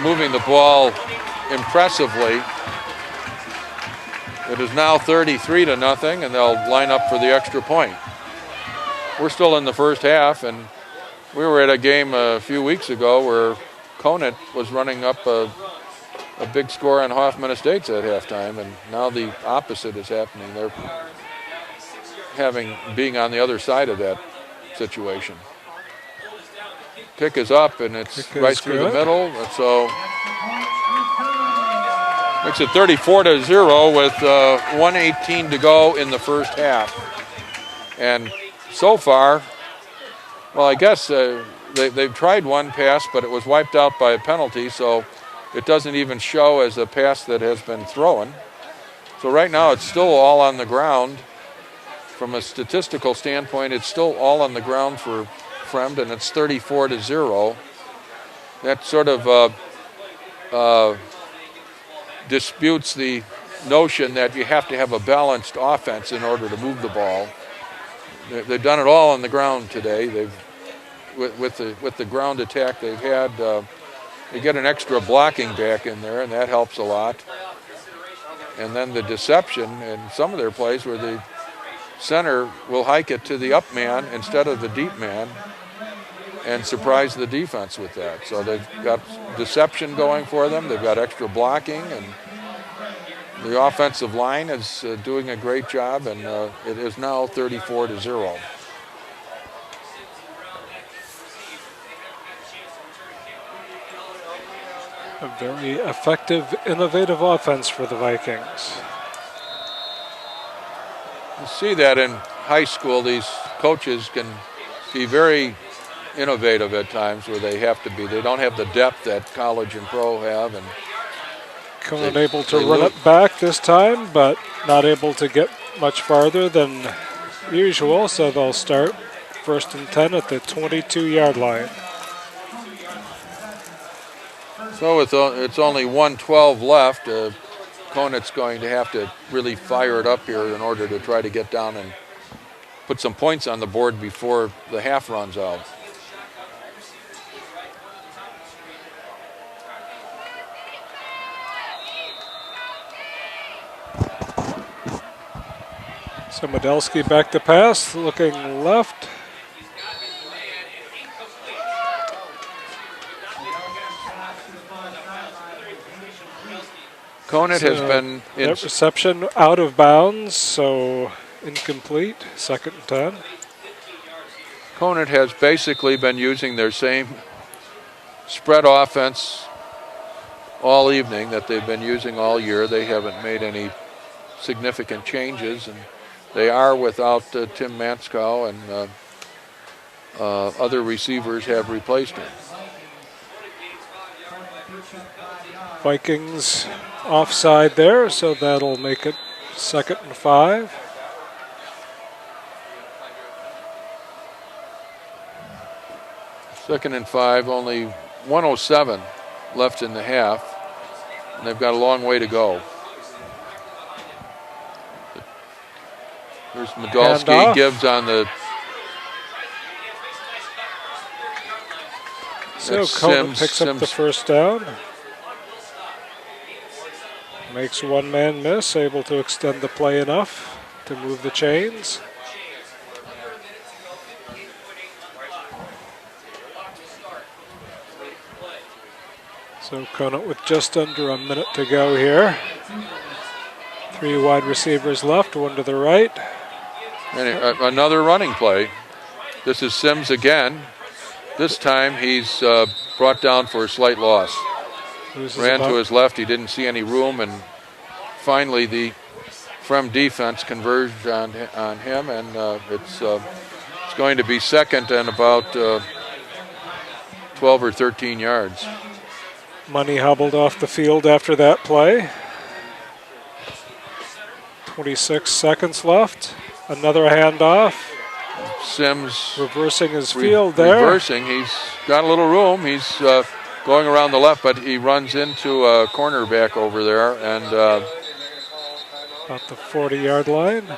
moving the ball impressively. It is now 33-0, and they'll line up for the extra point. We're still in the first half, and we were at a game a few weeks ago where Conant was running up a big score on Hoffman Estates at halftime, and now the opposite is happening. They're being on the other side of that situation. Kick is up, and it's right through the middle, so makes it 34-0 with 1:18 to go in the first half. And so far, well, I guess they've tried one pass, but it was wiped out by a penalty, so it doesn't even show as a pass that has been thrown. So right now it's still all on the ground. From a statistical standpoint, it's still all on the ground for Fremd, and it's 34-0. That sort of disputes the notion that you have to have a balanced offense in order to move the ball. They've done it all on the ground today. With the ground attack they've had, they get an extra blocking back in there, and that helps a lot. And then the deception in some of their plays where the center will hike it to the up man instead of the deep man and surprise the defense with that. So they've got deception going for them. They've got extra blocking, and the offensive line is doing a great job, and it is now 34-0. A very effective, innovative offense for the Vikings. You see that in high school. These coaches can be very innovative at times where they have to be. They don't have the depth that college and pro have. And Conant able to run it back this time, but not able to get much farther than usual, so they'll start 1st and 10 at the 22-yard line. So it's only 1:12 left. Conant's going to have to really fire it up here in order to try to get down and put some points on the board before the half runs out. So Medelski back to pass, looking left. Conant has been in reception out of bounds, so incomplete, 2nd and 10. Conant has basically been using their same spread offense all evening that they've been using all year. They haven't made any significant changes, and they are without Tim Manskow, and other receivers have replaced him. Vikings offside there, so that'll make it 2nd and 5. Second and 5, only 1:07 left in the half, and they've got a long way to go. Here's Medalski, Gibbs on the. So Conant picks up the first down. Makes one man miss, able to extend the play enough to move the chains. So Conant with just under a minute to go here. 3 wide receivers left, one to the right. And another running play. This is Sims again. This time he's brought down for a slight loss. Ran to his left, he didn't see any room, and finally the Fremd defense converged on him, and it's going to be 2nd and about 12 or 13 yards. Money hobbled off the field after that play. 26 seconds left. Another handoff. Sims reversing his field there. Reversing, he's got a little room. He's going around the left, but he runs into a cornerback over there, and about the 40-yard line.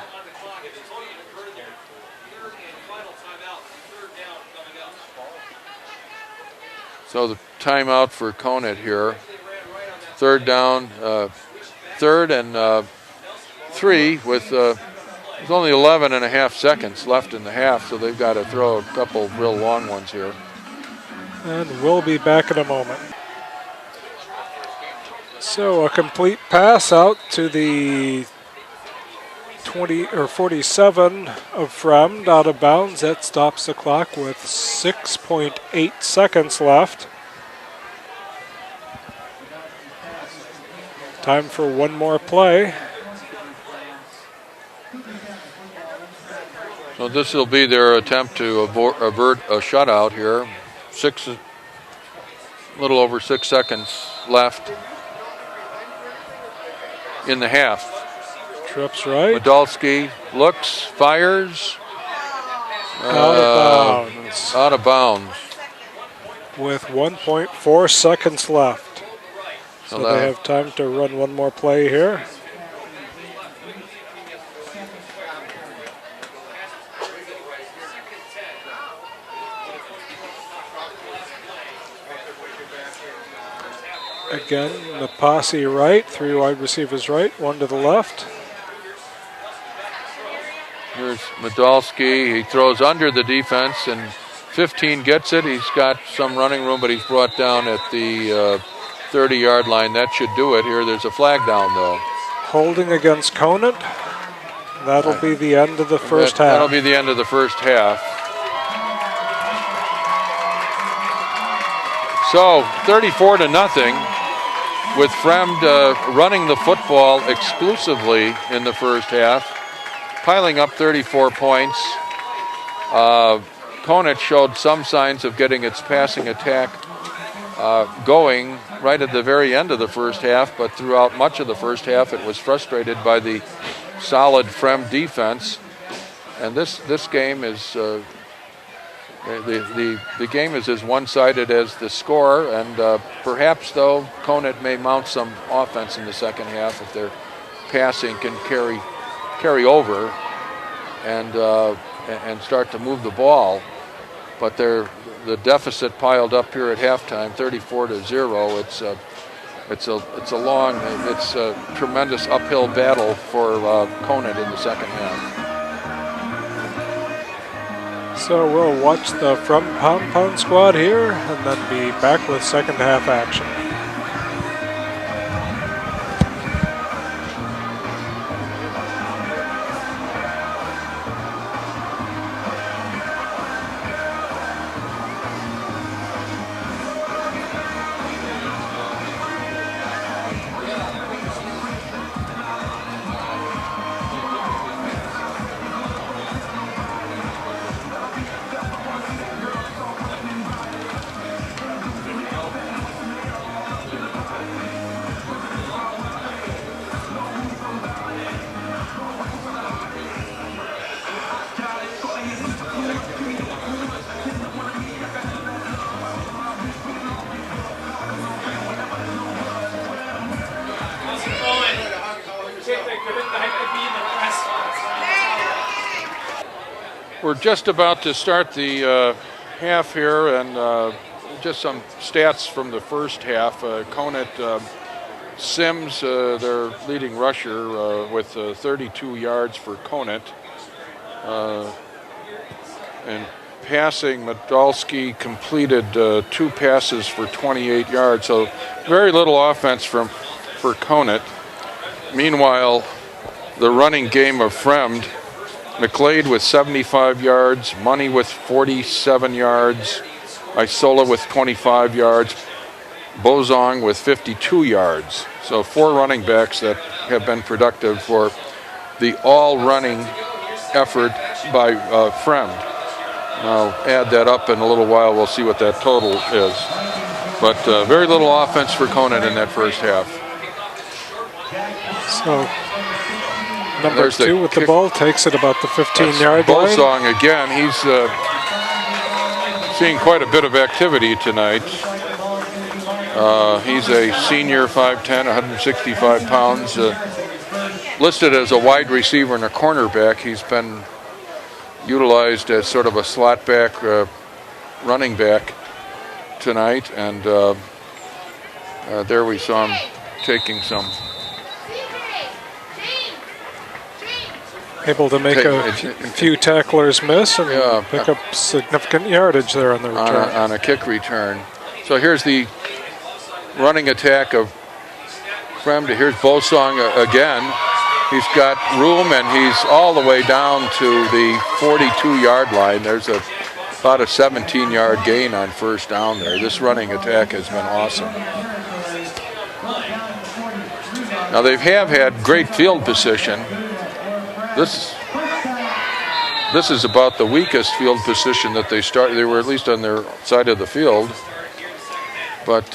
So the timeout for Conant here. 3rd down, 3rd and 3 with there's only 11 and a half seconds left in the half, so they've got to throw a couple real long ones here. And we'll be back in a moment. So a complete pass out to the 20 or 47 of Fremd, out of bounds. That stops the clock with 6.8 seconds left. Time for one more play. So this will be their attempt to avert a shutout here. A little over 6 seconds left in the half. Trips right. Medalski looks, fires. Out of bounds. Out of bounds. With 1.4 seconds left. So they have time to run one more play here. Again, the posse right, 3 wide receivers right, 1 to the left. Here's Medalski. He throws under the defense, and 15 gets it. He's got some running room, but he's brought down at the 30-yard line. That should do it here. There's a flag down, though. Holding against Conant. That'll be the end of the first half. That'll be the end of the first half. So 34-0. With Fremd running the football exclusively in the first half, piling up 34 points. Conant showed some signs of getting its passing attack going right at the very end of the first half, but throughout much of the first half it was frustrated by the solid Fremd defense. And this game is the game is as one-sided as the score, and perhaps, though, Conant may mount some offense in the second half if their passing can carry over and start to move the ball. But the deficit piled up here at halftime, 34-0. It's a tremendous uphill battle for Conant in the second half. So we'll watch the Fremd Pom-Pom squad here and then be back with second half action. We're just about to start the half here, and just some stats from the first half. Conant Sims, their leading rusher, with 32 yards for Conant. And passing, Medalski completed 2 passes for 28 yards, so very little offense for Conant. Meanwhile, the running game of Fremd, McLeod with 75 yards, Money with 47 yards, Isola with 25 yards, Bozong with 52 yards. So 4 running backs that have been productive for the all-running effort by Fremd. I'll add that up in a little while. We'll see what that total is. But very little offense for Conant in that first half. So number 2 with the ball takes it about the 15-yard line. Bozong again. He's seeing quite a bit of activity tonight. He's a senior, 5'10", 165 pounds. Listed as a wide receiver and a cornerback. He's been utilized as sort of a slot back, running back tonight, and there we saw him taking some. Able to make a few tacklers miss and pick up significant yardage there on the return. On a kick return. So here's the running attack of Fremd. Here's Bozong again. He's got room, and he's all the way down to the 42-yard line. There's about a 17-yard gain on first down there. This running attack has been awesome. Now they have had great field position. This is about the weakest field position that they started. They were at least on their side of the field. But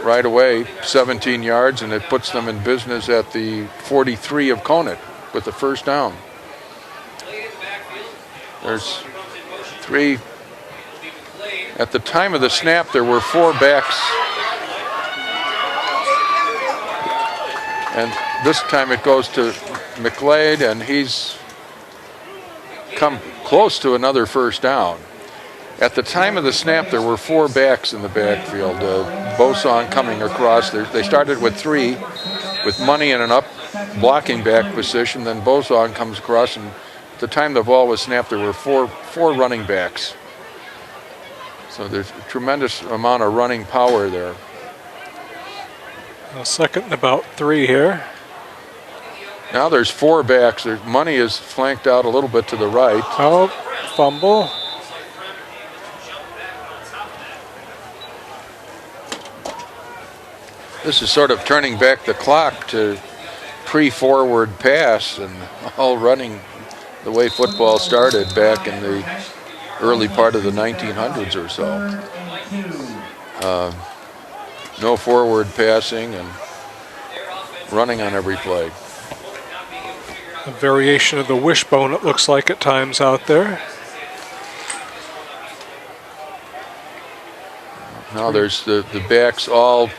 right away, 17 yards, and it puts them in business at the 43 of Conant with the first down. There's 3. At the time of the snap, there were 4 backs. And this time it goes to McLeod, and he's come close to another first down. At the time of the snap, there were 4 backs in the backfield. Bozong coming across. They started with 3, with Money in an up blocking back position. Then Bozong comes across, and at the time the ball was snapped, there were four running backs. So there's a tremendous amount of running power there. A second and about 3 here. Now there's 4 backs. Money is flanked out a little bit to the right. Oh, fumble. This is sort of turning back the clock to pre-forward pass and all running the way football started back in the early part of the 1900s or so. No forward passing and running on every play. A variation of the wishbone, it looks like at times out there. Now there's the backs all.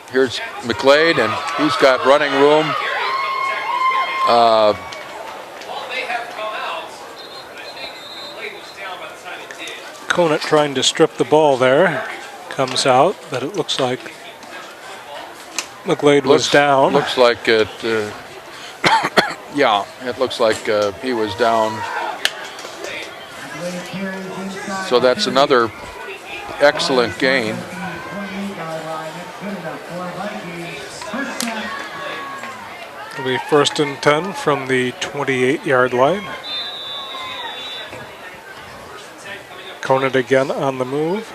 Here's McLeod, and he's got running room. Conant trying to strip the ball there. Comes out, but it looks like McLeod was down. Looks like it, yeah, it looks like he was down. So that's another excellent gain. It'll be 1st and 10 from the 28-yard line. Conant again on the move.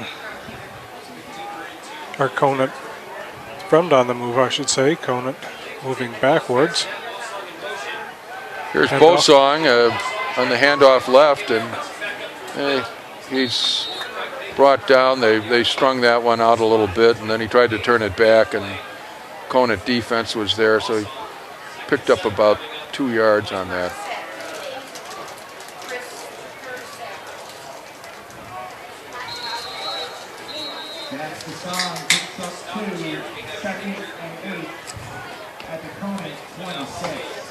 Or Conant, Fremd on the move, I should say. Conant moving backwards. Here's Bozong on the handoff left, and he's brought down. They strung that one out a little bit, and then he tried to turn it back, and Conant defense was there, so he picked up about 2 yards on that. That's the song, picks up 2, 2nd and 8 at the Conant 26.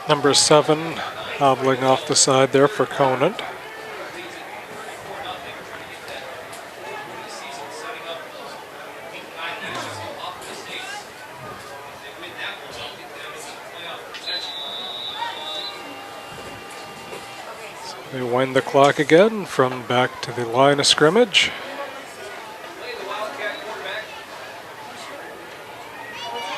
Number 7 hobbling off the side there for Conant. So they wind the clock again from back to the line of scrimmage.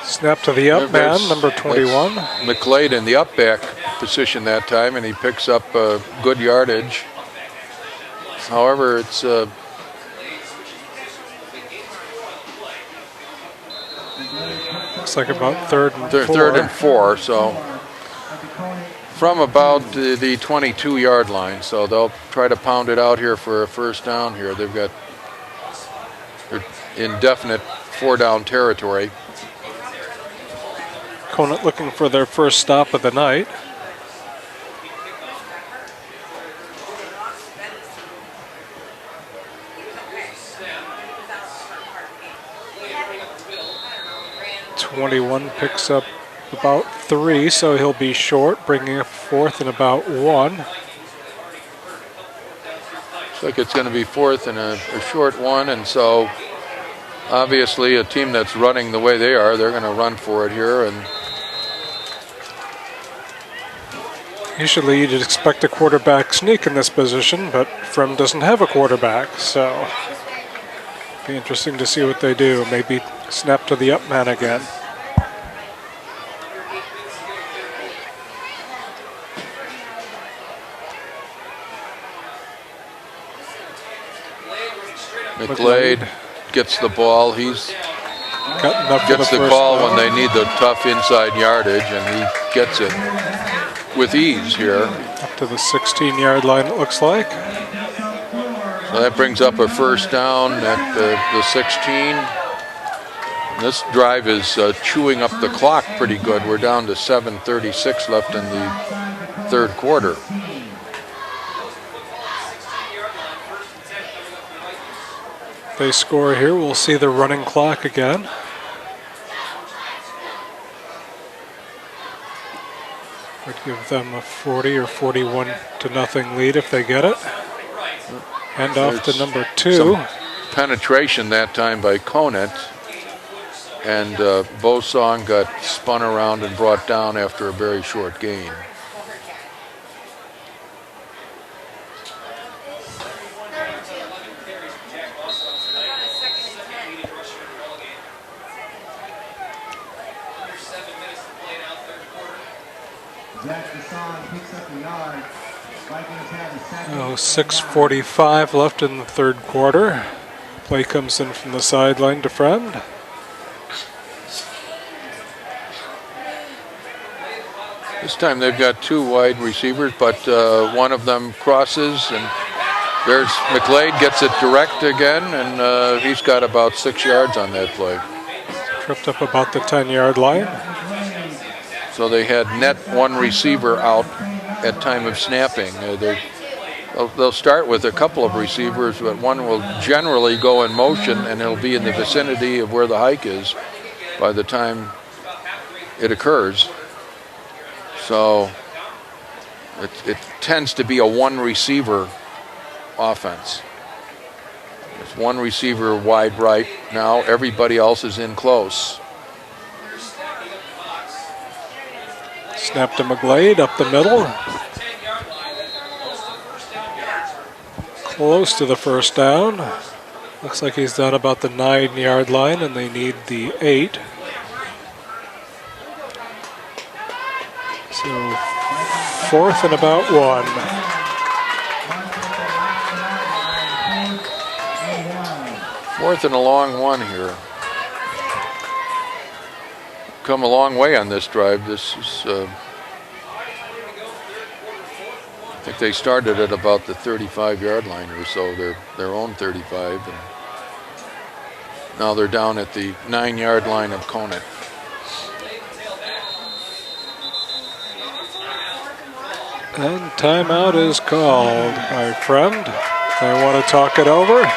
Snap to the up man, number 21. McLeod in the up back position that time, and he picks up good yardage. However, it's looks like about third and four. third and 4, so from about the 22-yard line. So they'll try to pound it out here for a first down here. They're in definite 4-down territory. Conant looking for their first stop of the night. .21 picks up about 3, so he'll be short, bringing up 4th and about 1. Looks like it's going to be 4th and a short 1, and so obviously a team that's running the way they are, they're going to run for it here. And usually you'd expect a quarterback sneak in this position, but Fremd doesn't have a quarterback, so be interesting to see what they do. Maybe snap to the up man again. McLeod gets the ball. He's Got enough for gets the first call down. when they need the tough inside yardage, and he gets it with ease here. Up to the 16-yard line, it looks like. So that brings up a first down at the 16. This drive is chewing up the clock pretty good. We're down to 7:36 left in the third quarter. If they score here, we'll see the running clock again. Would give them a 40 or 41 to nothing lead if they get it. Hand off to number 2. Some penetration that time by Conant, and Bosong got spun around and brought down after a very short gain. Oh, 6:45 left in the third quarter. Play comes in from the sideline to Fremd. This time they've got 2 wide receivers, but one of them crosses, and there's McLeod, gets it direct again, and he's got about 6 yards on that play. Tripped up about the 10-yard line. So they had net 1 receiver out at time of snapping. They'll start with a couple of receivers, but one will generally go in motion, and it'll be in the vicinity of where the hike is by the time it occurs. So it tends to be a 1 receiver offense. There's 1 receiver wide right now. Everybody else is in close. Snap to McLeod up the middle. Close to the first down. Looks like he's down about the 9-yard line, and they need the 8. So 4th and about 1. Fourth and a long 1 here. Come a long way on this drive. This is, I think they started at about the 35-yard line or so, their own 35, and now they're down at the 9-yard line of Conant. And timeout is called by Fremd. They want to talk it over,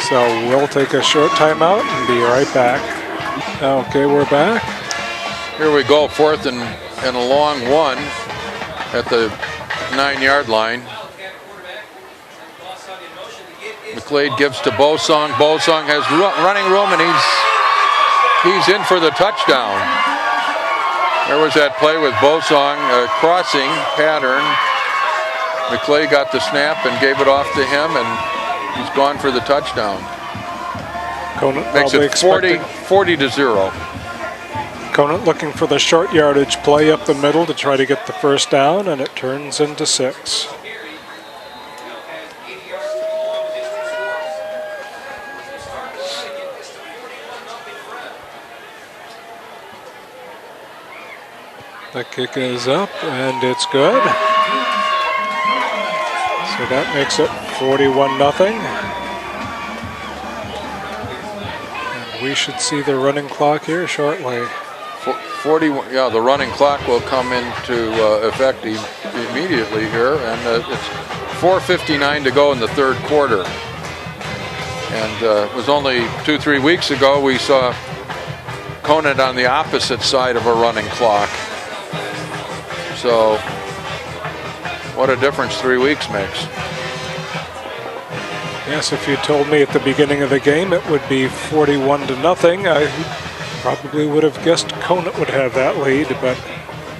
so we'll take a short timeout and be right back. Okay, we're back. Here we go, 4th and and a long one at the 9-yard line. McLeod gives to Bosong. Bosong has running room, and he's in for the touchdown. There was that play with Bosong, a crossing pattern. McLeod got the snap and gave it off to him, and he's gone for the touchdown. Conant Makes it 40-0. Conant looking for the short yardage play up the middle to try to get the first down, and it turns into 6. The kick is up, and it's good. So that makes it 41-0. And we should see the running clock here shortly. 41. Yeah, the running clock will come into effect immediately here, and it's 4:59 to go in the third quarter. And it was only 2-3 weeks ago we saw Conant on the opposite side of a running clock. So, what a difference 3 weeks makes. Yes, if you told me at the beginning of the game it would be 41-0, I probably would have guessed Conant would have that lead, but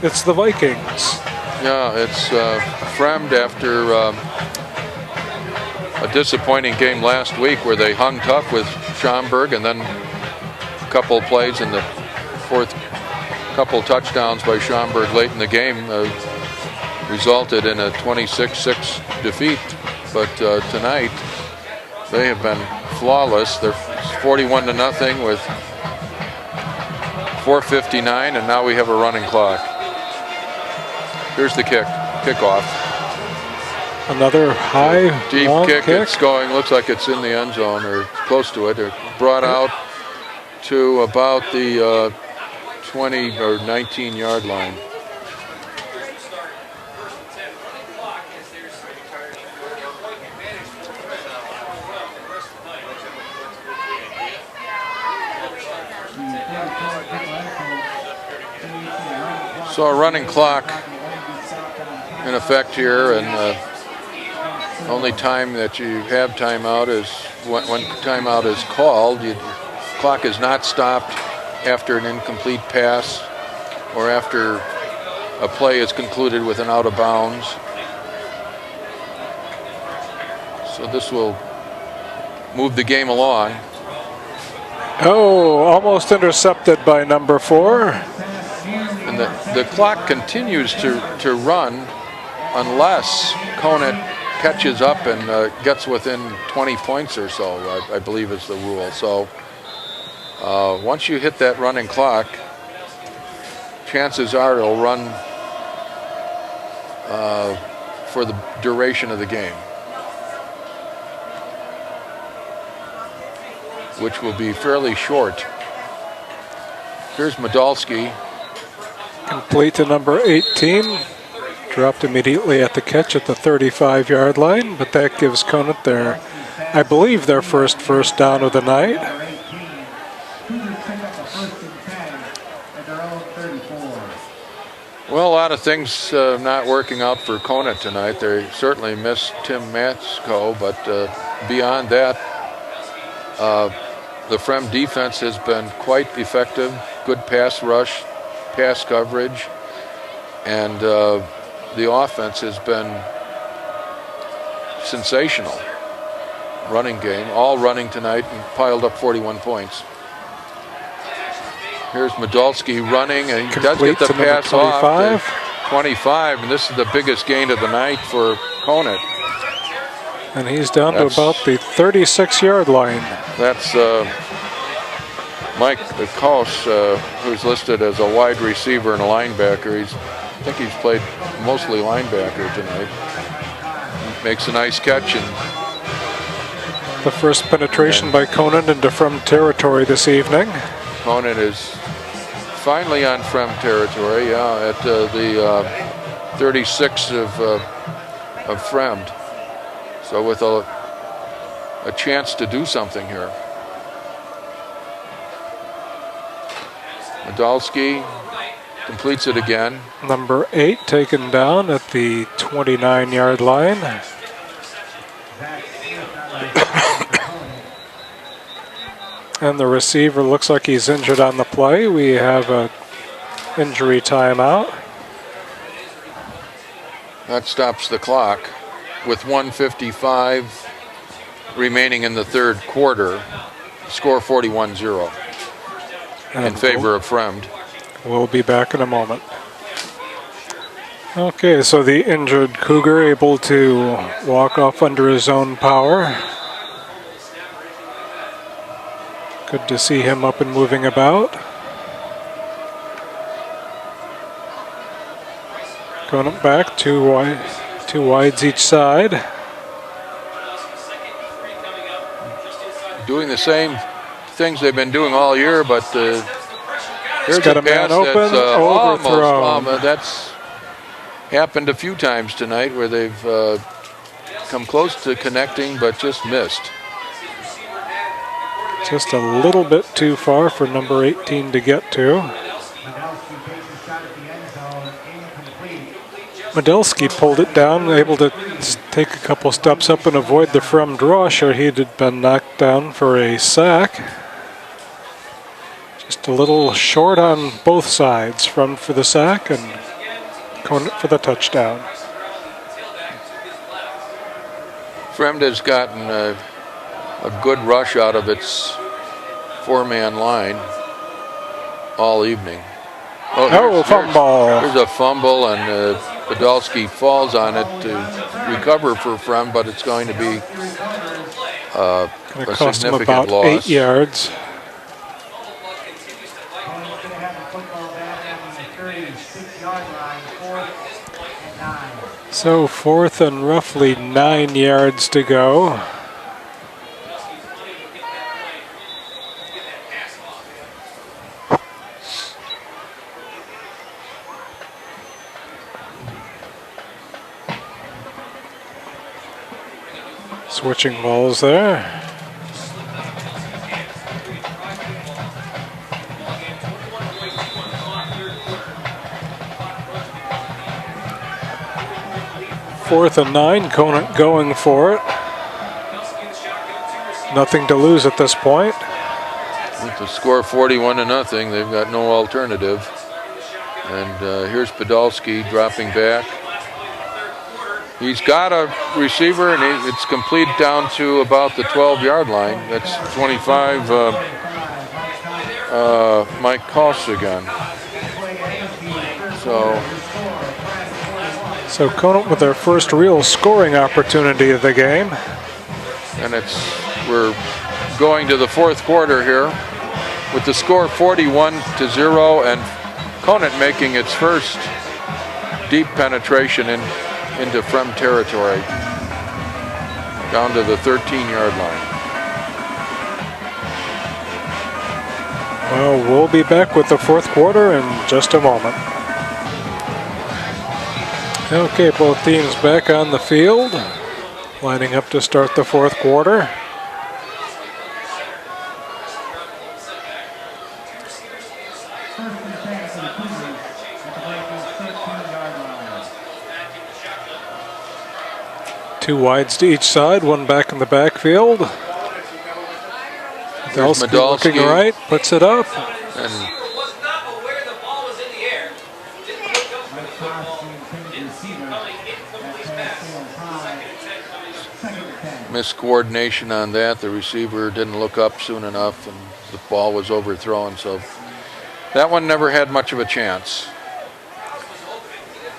it's the Vikings. Yeah, it's Fremd after a disappointing game last week where they hung tough with Schaumburg, and then a couple plays in the fourth, couple touchdowns by Schaumburg late in the game resulted in a 26-6 defeat. But tonight they have been flawless. They're 41-0 with 4:59, and now we have a running clock. Here's the kickoff. Another high, deep long kick. It's going. Looks like it's in the end zone or close to it. It brought out to about the 20 or 19-yard line. So a running clock in effect here, and only time that you have timeout is when timeout is called. The clock is not stopped after an incomplete pass or after a play is concluded with an out of bounds. So this will move the game along. Oh, almost intercepted by number 4. And the clock continues to run unless Conant catches up and gets within 20 points or so, I believe is the rule. So once you hit that running clock, chances are it'll run for the duration of the game, which will be fairly short. Here's Modalski. Complete to number 18. Dropped immediately at the catch at the 35-yard line, but that gives Conant their, I believe, their first down of the night. Well, a lot of things not working out for Conant tonight. They certainly missed Tim Matsko, but beyond that, the Fremd defense has been quite effective. Good pass rush, pass coverage, and the offense has been sensational. Running game, all running tonight, and piled up 41 points. Here's Modalski running, and he does get the pass off to 25, and this is the biggest gain of the night for Conant. And he's down to about the 36-yard line. That's Mike Koss, who's listed as a wide receiver and a linebacker. I think he's played mostly linebacker tonight. Makes a nice catch. And the first penetration by Conant into Fremd territory this evening. Conant is finally on Fremd territory, at the 36 of Fremd. So with a chance to do something here. Modalski Completes it again. Number 8 taken down at the 29-yard line. And the receiver looks like he's injured on the play. We have a injury timeout. That stops the clock with 1:55 remaining in the third quarter. Score 41-0 in favor of Fremd. We'll be back in a moment. Okay, so the injured Cougar able to walk off under his own power. Good to see him up and moving about. Going up back, two wides each side. Doing the same things they've been doing all year, but here's got a a man pass open, that's overthrown. that's happened a few times tonight where they've come close to connecting but just missed. Just a little bit too far for number 18 to get to. Medelsky pulled it down, able to take a couple steps up and avoid the Fremd rush, or he'd have been knocked down for a sack. Just a little short on both sides, Fremd for the sack and Conant for the touchdown. Fremd has gotten a good rush out of its four-man line all evening. Fumble. There's a fumble, and Podolsky falls on it to recover for Fremd, but it's going to be Going to a cost him significant about loss. 8 yards. So 4th and roughly 9 yards to go. Switching balls there. Fourth and 9, Conant going for it. Nothing to lose at this point. With the score 41-0, they've got no alternative. And here's Podolsky dropping back. He's got a receiver, and it's complete down to about the 12-yard line. That's 25, Mike Kossigan. So Conant with their first real scoring opportunity of the game. And we're going to the fourth quarter here with the score 41-0, and Conant making its first deep penetration into Fremd territory, down to the 13-yard line. Well, we'll be back with the fourth quarter in just a moment. Okay, both teams back on the field, lining up to start the fourth quarter. Two wides to each side, one back in the backfield. Medelsky looking right, puts it up. And miscoordination on that. The receiver didn't look up soon enough, and the ball was overthrown. So that one never had much of a chance.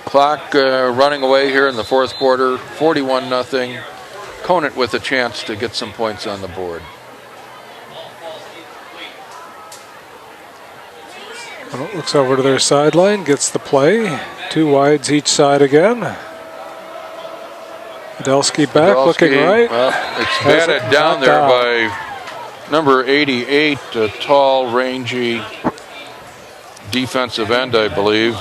Clock running away here in the fourth quarter, 41-0. Conant with a chance to get some points on the board. Conant looks over to their sideline, gets the play. Two wides each side again. Podolsky back, looking right. Well, it's batted down there by number 88, a tall, rangy defensive end, I believe.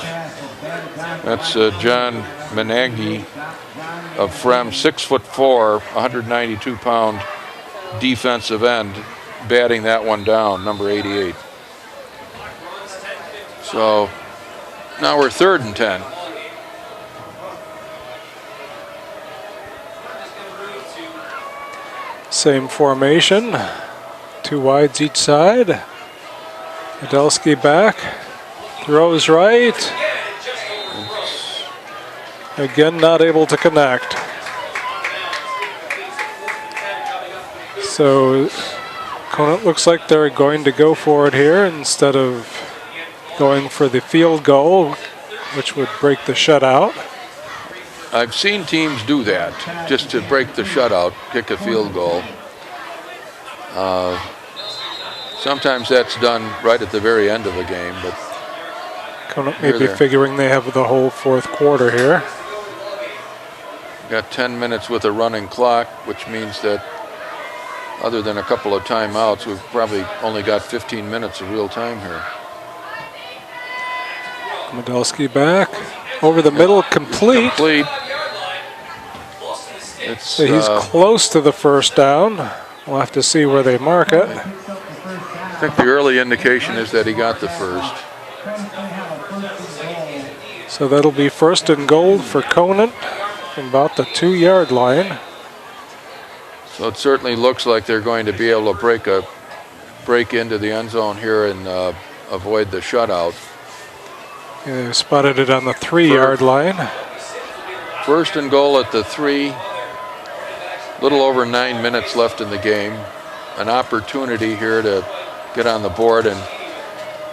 That's John Menagi of Fremd, 6'4", 192-pound defensive end, batting that one down, number 88. So Now we're 3rd and 10. Same formation, 2 wides each side. Medelski back, throws right. Again, not able to connect. So Conant looks like they're going to go for it here instead of going for the field goal, which would break the shutout. I've seen teams do that, just to break the shutout, kick a field goal. Sometimes that's done right at the very end of the game, but Conant may be figuring they have the whole 4th quarter here. Got 10 minutes with a running clock, which means that other than a couple of timeouts, we've probably only got 15 minutes of real time here. Medelski back, over the middle, complete. So he's close to the first down. We'll have to see where they mark it. I think the early indication is that he got the first. So that'll be 1st and goal for Conant from about the 2-yard line. So it certainly looks like they're going to be able to break into the end zone here and avoid the shutout. Yeah, they spotted it on the 3-yard line. 1st and goal at the 3. Little over 9 minutes left in the game. An opportunity here to get on the board, and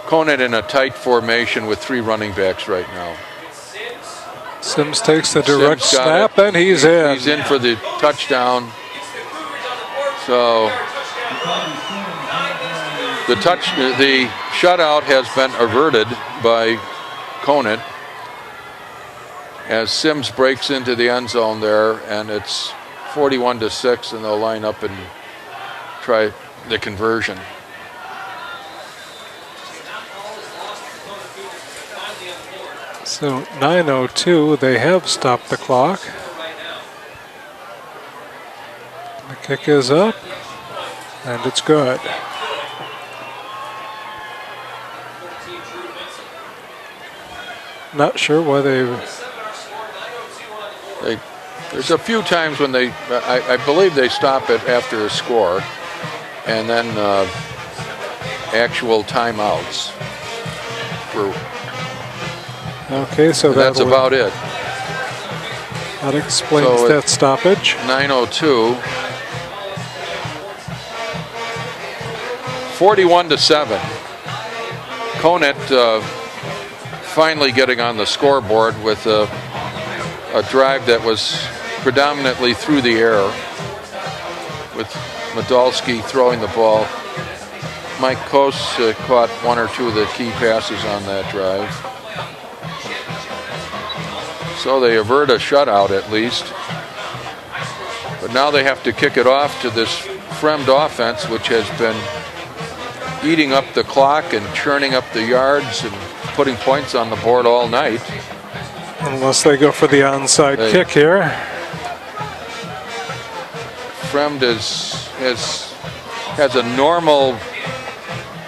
Conant in a tight formation with 3 running backs right now. Sims takes the direct snap, and he's in. He's in for the touchdown. So the shutout has been averted by Conant as Sims breaks into the end zone there, and it's 41-6, and they'll line up and try the conversion. So 9:02, they have stopped the clock. The kick is up, and it's good. Not sure why there's a few times when I believe they stop it after a score, and then actual timeouts. Okay, so that's about it. That explains that stoppage. 9:02. 41-7. Conant finally getting on the scoreboard with a drive that was predominantly through the air, with Medelski throwing the ball. Mike Kos caught 1 or 2 of the key passes on that drive. So they avert a shutout at least. But now they have to kick it off to this Fremd offense, which has been eating up the clock and churning up the yards and putting points on the board all night. Unless they go for the onside kick here. Fremd has a normal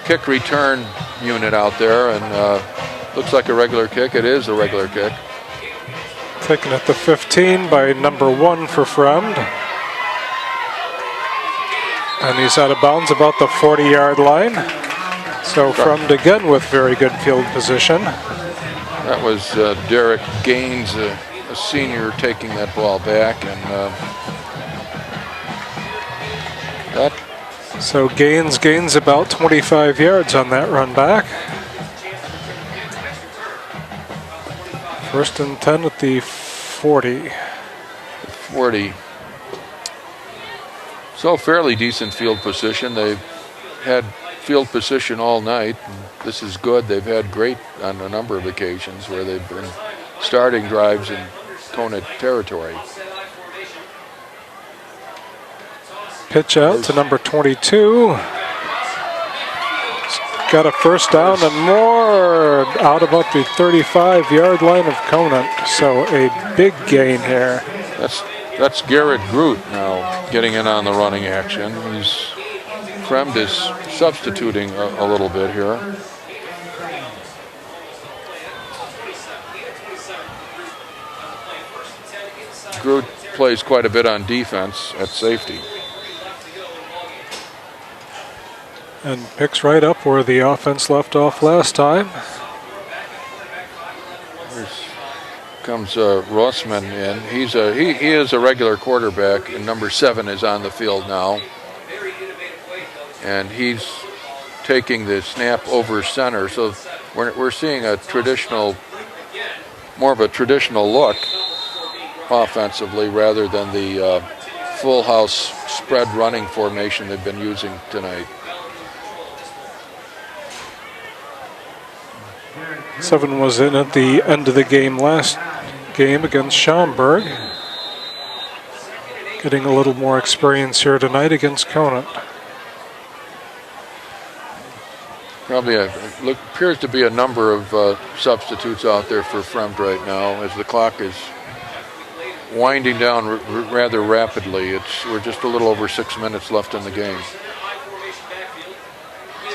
kick return unit out there, and looks like a regular kick. It is a regular kick. Taken at the 15 by number 1 for Fremd. And he's out of bounds about the 40-yard line. So Fremd again with very good field position. That was Derek Gaines, a senior, taking that ball back, and so Gaines gains about 25 yards on that run back. 1st and 10 at the 40. 40. So fairly decent field position. They've had field position all night. This is good. They've had great on a number of occasions where they've been starting drives in Conant territory. Pitch out to number 22. Got a 1st down and more out about the 35-yard line of Conant. So a big gain here. That's Garrett Groot now getting in on the running action. Fremd is substituting a little bit here. Groot plays quite a bit on defense at safety. And picks right up where the offense left off last time. Here comes Rossman in. He is a regular quarterback, and number 7 is on the field now. And he's taking the snap over center. So we're seeing more of a traditional look offensively rather than the full house spread running formation they've been using tonight. 7 was in at the end of the game last game against Schaumburg. Getting a little more experience here tonight against Conant. Probably appears to be a number of substitutes out there for Fremd right now as the clock is winding down rather rapidly. We're just a little over 6 minutes left in the game.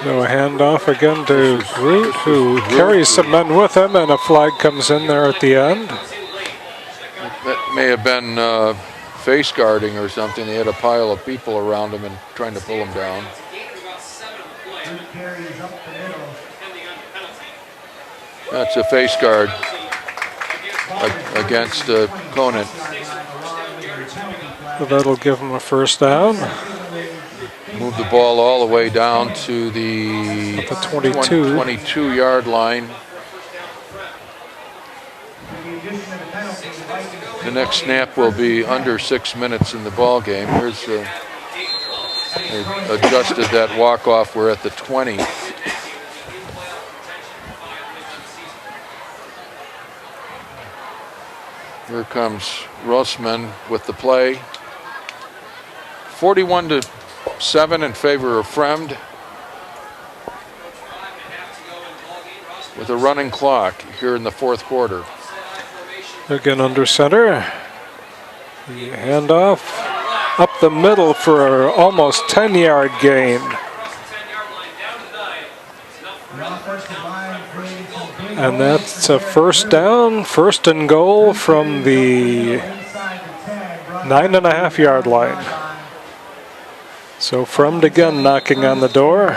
So a handoff again to Groot, who carries some men with him, and a flag comes in there at the end. That may have been face guarding or something. They had a pile of people around him and trying to pull him down. That's a face guard against Conant. So that'll give him a first down. Move the ball all the way down to the 22-yard line. The next snap will be under 6 minutes in the ball game. Here's they adjusted that walk-off. We're at the 20. Here comes Rossman with the play. 41-7 in favor of Fremd, with a running clock here in the fourth quarter. Again under center. The handoff up the middle for an almost 10-yard gain. And that's a first down, first and goal from the 9.5-yard line. So Fremd again knocking on the door.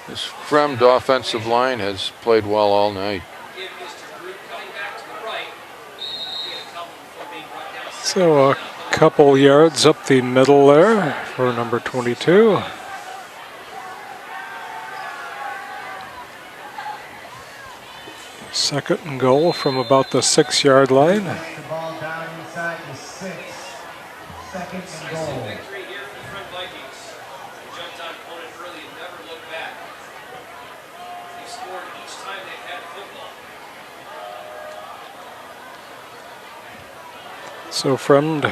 This Fremd offensive line has played well all night. So a couple yards up the middle there for number 22. Second and goal from about the 6-yard line. The ball down inside the 6. Second and goal. So Fremd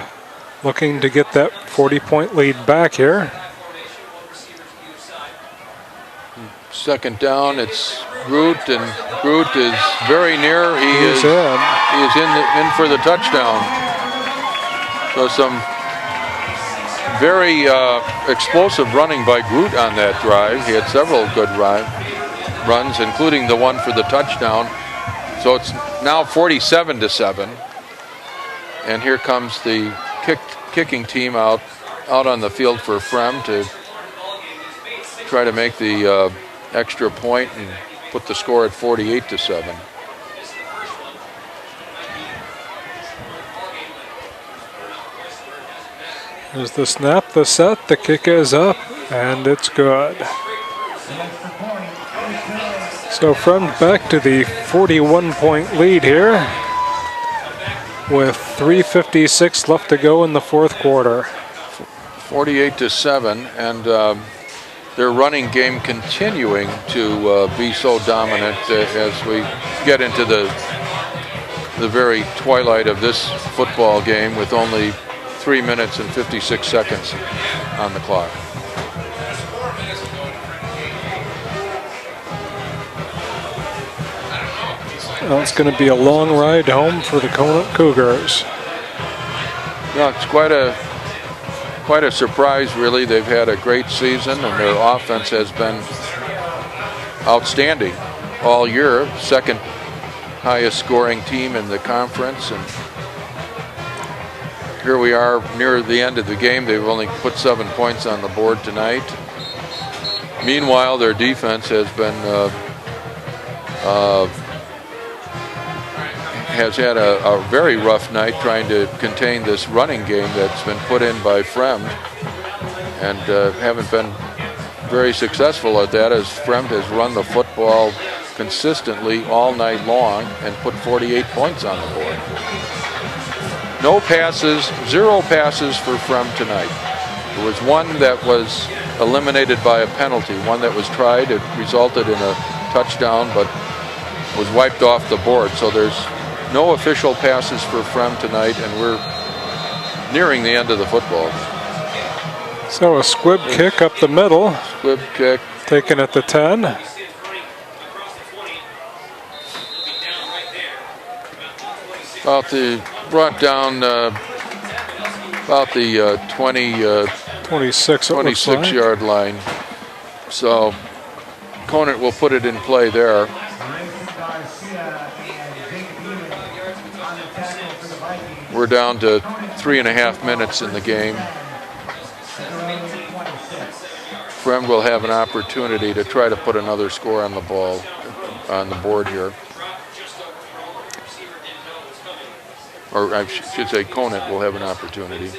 looking to get that 40-point lead back here. Second down, it's Groot, and Groot is very near. He is in for the touchdown. So some very explosive running by Groot on that drive. He had several good runs, including the one for the touchdown. So it's now 47-7. And here comes the kicking team out on the field for Fremd to try to make the extra point and put the score at 48-7. There's the snap, the set, the kick is up, and it's good. So Fremd back to the 41-point lead here, with 3:56 left to go in the fourth quarter. 48-7, and their running game continuing to be so dominant as we get into the very twilight of this football game with only 3 minutes and 56 seconds on the clock. Well, it's going to be a long ride home for the Conant Cougars. No, it's quite a surprise, really. They've had a great season, and their offense has been outstanding all year. Second highest scoring team in the conference, and here we are near the end of the game. They've only put 7 points on the board tonight. Meanwhile, their defense has been has had a very rough night trying to contain this running game that's been put in by Fremd, and haven't been very successful at that, as Fremd has run the football consistently all night long and put 48 points on the board. No passes, 0 passes for Fremd tonight. There was one that was eliminated by a penalty, one that was tried. It resulted in a touchdown, but was wiped off the board. So there's no official passes for Fremd tonight, and we're nearing the end of the football. So a squib kick up the middle. Squib kick. Taken at the 10. Brought down about the 26 yard line. So Conant will put it in play there. We're down to 3.5 minutes in the game. Fremd will have an opportunity to try to put another score on the board here. Or I should say Conant will have an opportunity.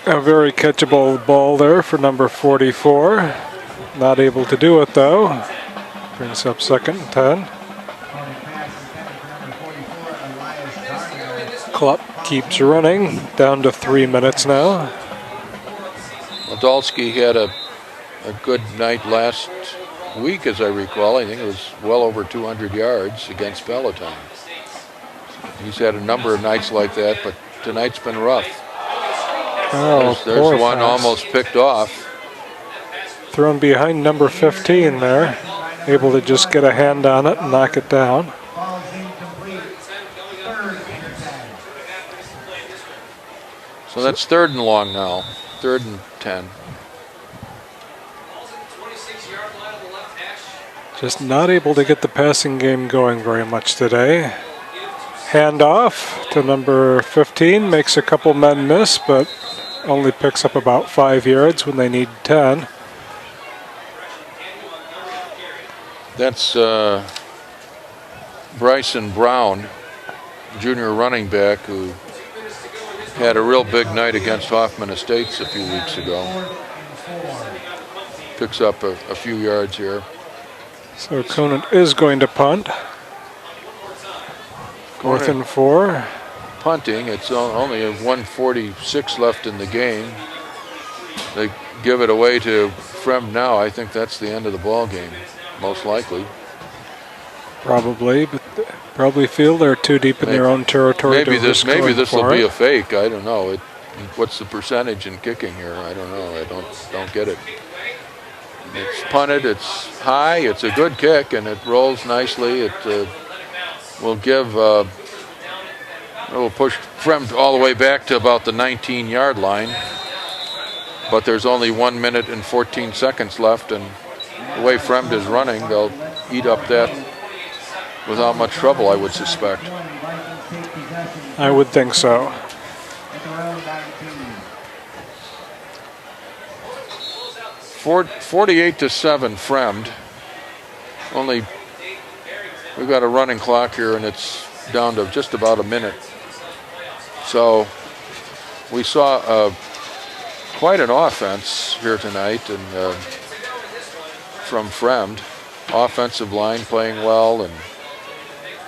A very catchable ball there for number 44. Not able to do it though. Brings up second and 10. Clock keeps running. Down to 3 minutes now. Podolsky had a good night last week, as I recall. I think it was well over 200 yards against Palatine. He's had a number of nights like that, but tonight's been rough. Oh, there's one almost picked off. Thrown behind number 15 there. Able to just get a hand on it and knock it down. So that's 3rd and long now. 3rd and 10. Just not able to get the passing game going very much today. Hand off to number 15, makes a couple men miss, but only picks up about 5 yards when they need 10. That's Bryson Brown, junior running back, who had a real big night against Hoffman Estates a few weeks ago. Picks up a few yards here. So Conant is going to punt. 4th and 4. Punting. It's only a 1:46 left in the game. They give it away to Fremd now. I think that's the end of the ball game, most likely. Probably, but probably feel they're too deep in their own territory. Maybe this will be a fake. I don't know. What's the percentage in kicking here? I don't know. I don't get it. It's punted. It's high. It's a good kick, and it rolls nicely. It will give. It will push Fremd all the way back to about the 19-yard line. But there's only 1 minute and 14 seconds left, and the way Fremd is running, they'll eat up that without much trouble, I would suspect. I would think so. 48-7 Fremd. We've got a running clock here, and it's down to just about a minute. So we saw quite an offense here tonight, and from Fremd. Offensive line playing well, and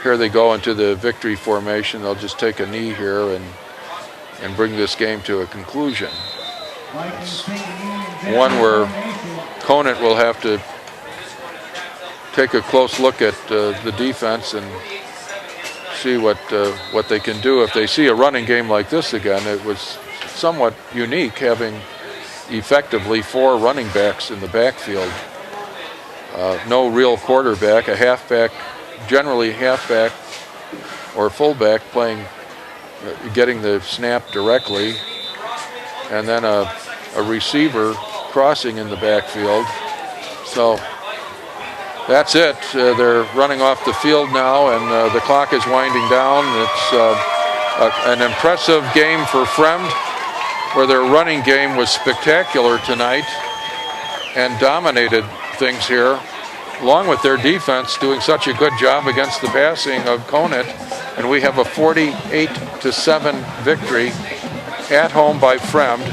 here they go into the victory formation. They'll just take a knee here and bring this game to a conclusion. It's one where Conant will have to take a close look at the defense and see what they can do. If they see a running game like this again, it was somewhat unique having effectively 4 running backs in the backfield. No real quarterback, a halfback generally halfback or fullback playing, getting the snap directly, and then a receiver crossing in the backfield. So that's it. They're running off the field now, and the clock is winding down. It's an impressive game for Fremd, where their running game was spectacular tonight and dominated things here, along with their defense doing such a good job against the passing of Conant. And we have a 48-7 victory at home by Fremd,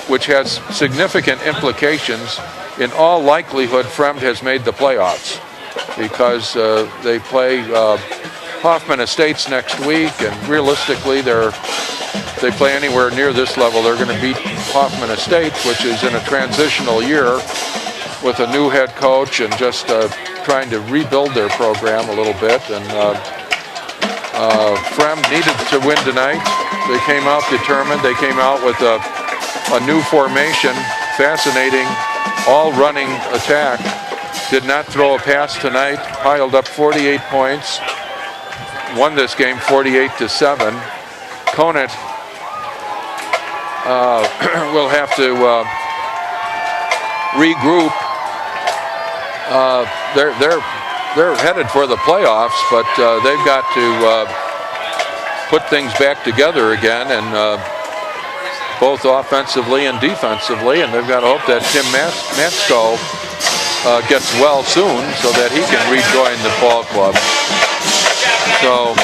which has significant implications. In all likelihood, Fremd has made the playoffs because they play Hoffman Estates next week, and realistically, they play anywhere near this level, they're going to beat Hoffman Estates, which is in a transitional year with a new head coach and just trying to rebuild their program a little bit. And Fremd needed to win tonight. They came out determined. They came out with a new formation, fascinating, all running attack. Did not throw a pass tonight, piled up 48 points, won this game 48-7. Conant will have to regroup. They're headed for the playoffs, but they've got to put things back together again, and both offensively and defensively. And they've got to hope that Tim Matsko gets well soon so that he can rejoin the ball club. So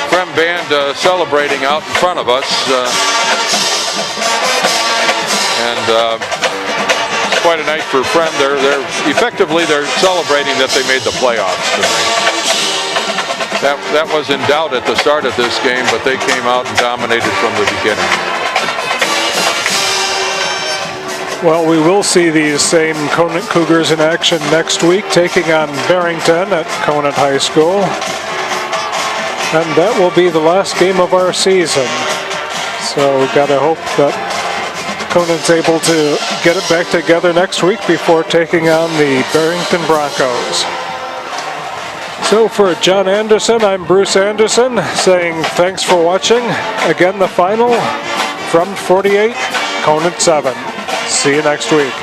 Fremd band celebrating out in front of us, and it's quite a night for Fremd. They're celebrating that they made the playoffs tonight. That was in doubt at the start of this game, but they came out and dominated from the beginning. Well, we will see these same Conant Cougars in action next week, taking on Barrington at Conant High School. And that will be the last game of our season. So we've got to hope that Conant's able to get it back together next week before taking on the Barrington Broncos. So for John Anderson, I'm Bruce Anderson, saying thanks for watching. Again, the final, Fremd 48, Conant 7. See you next week.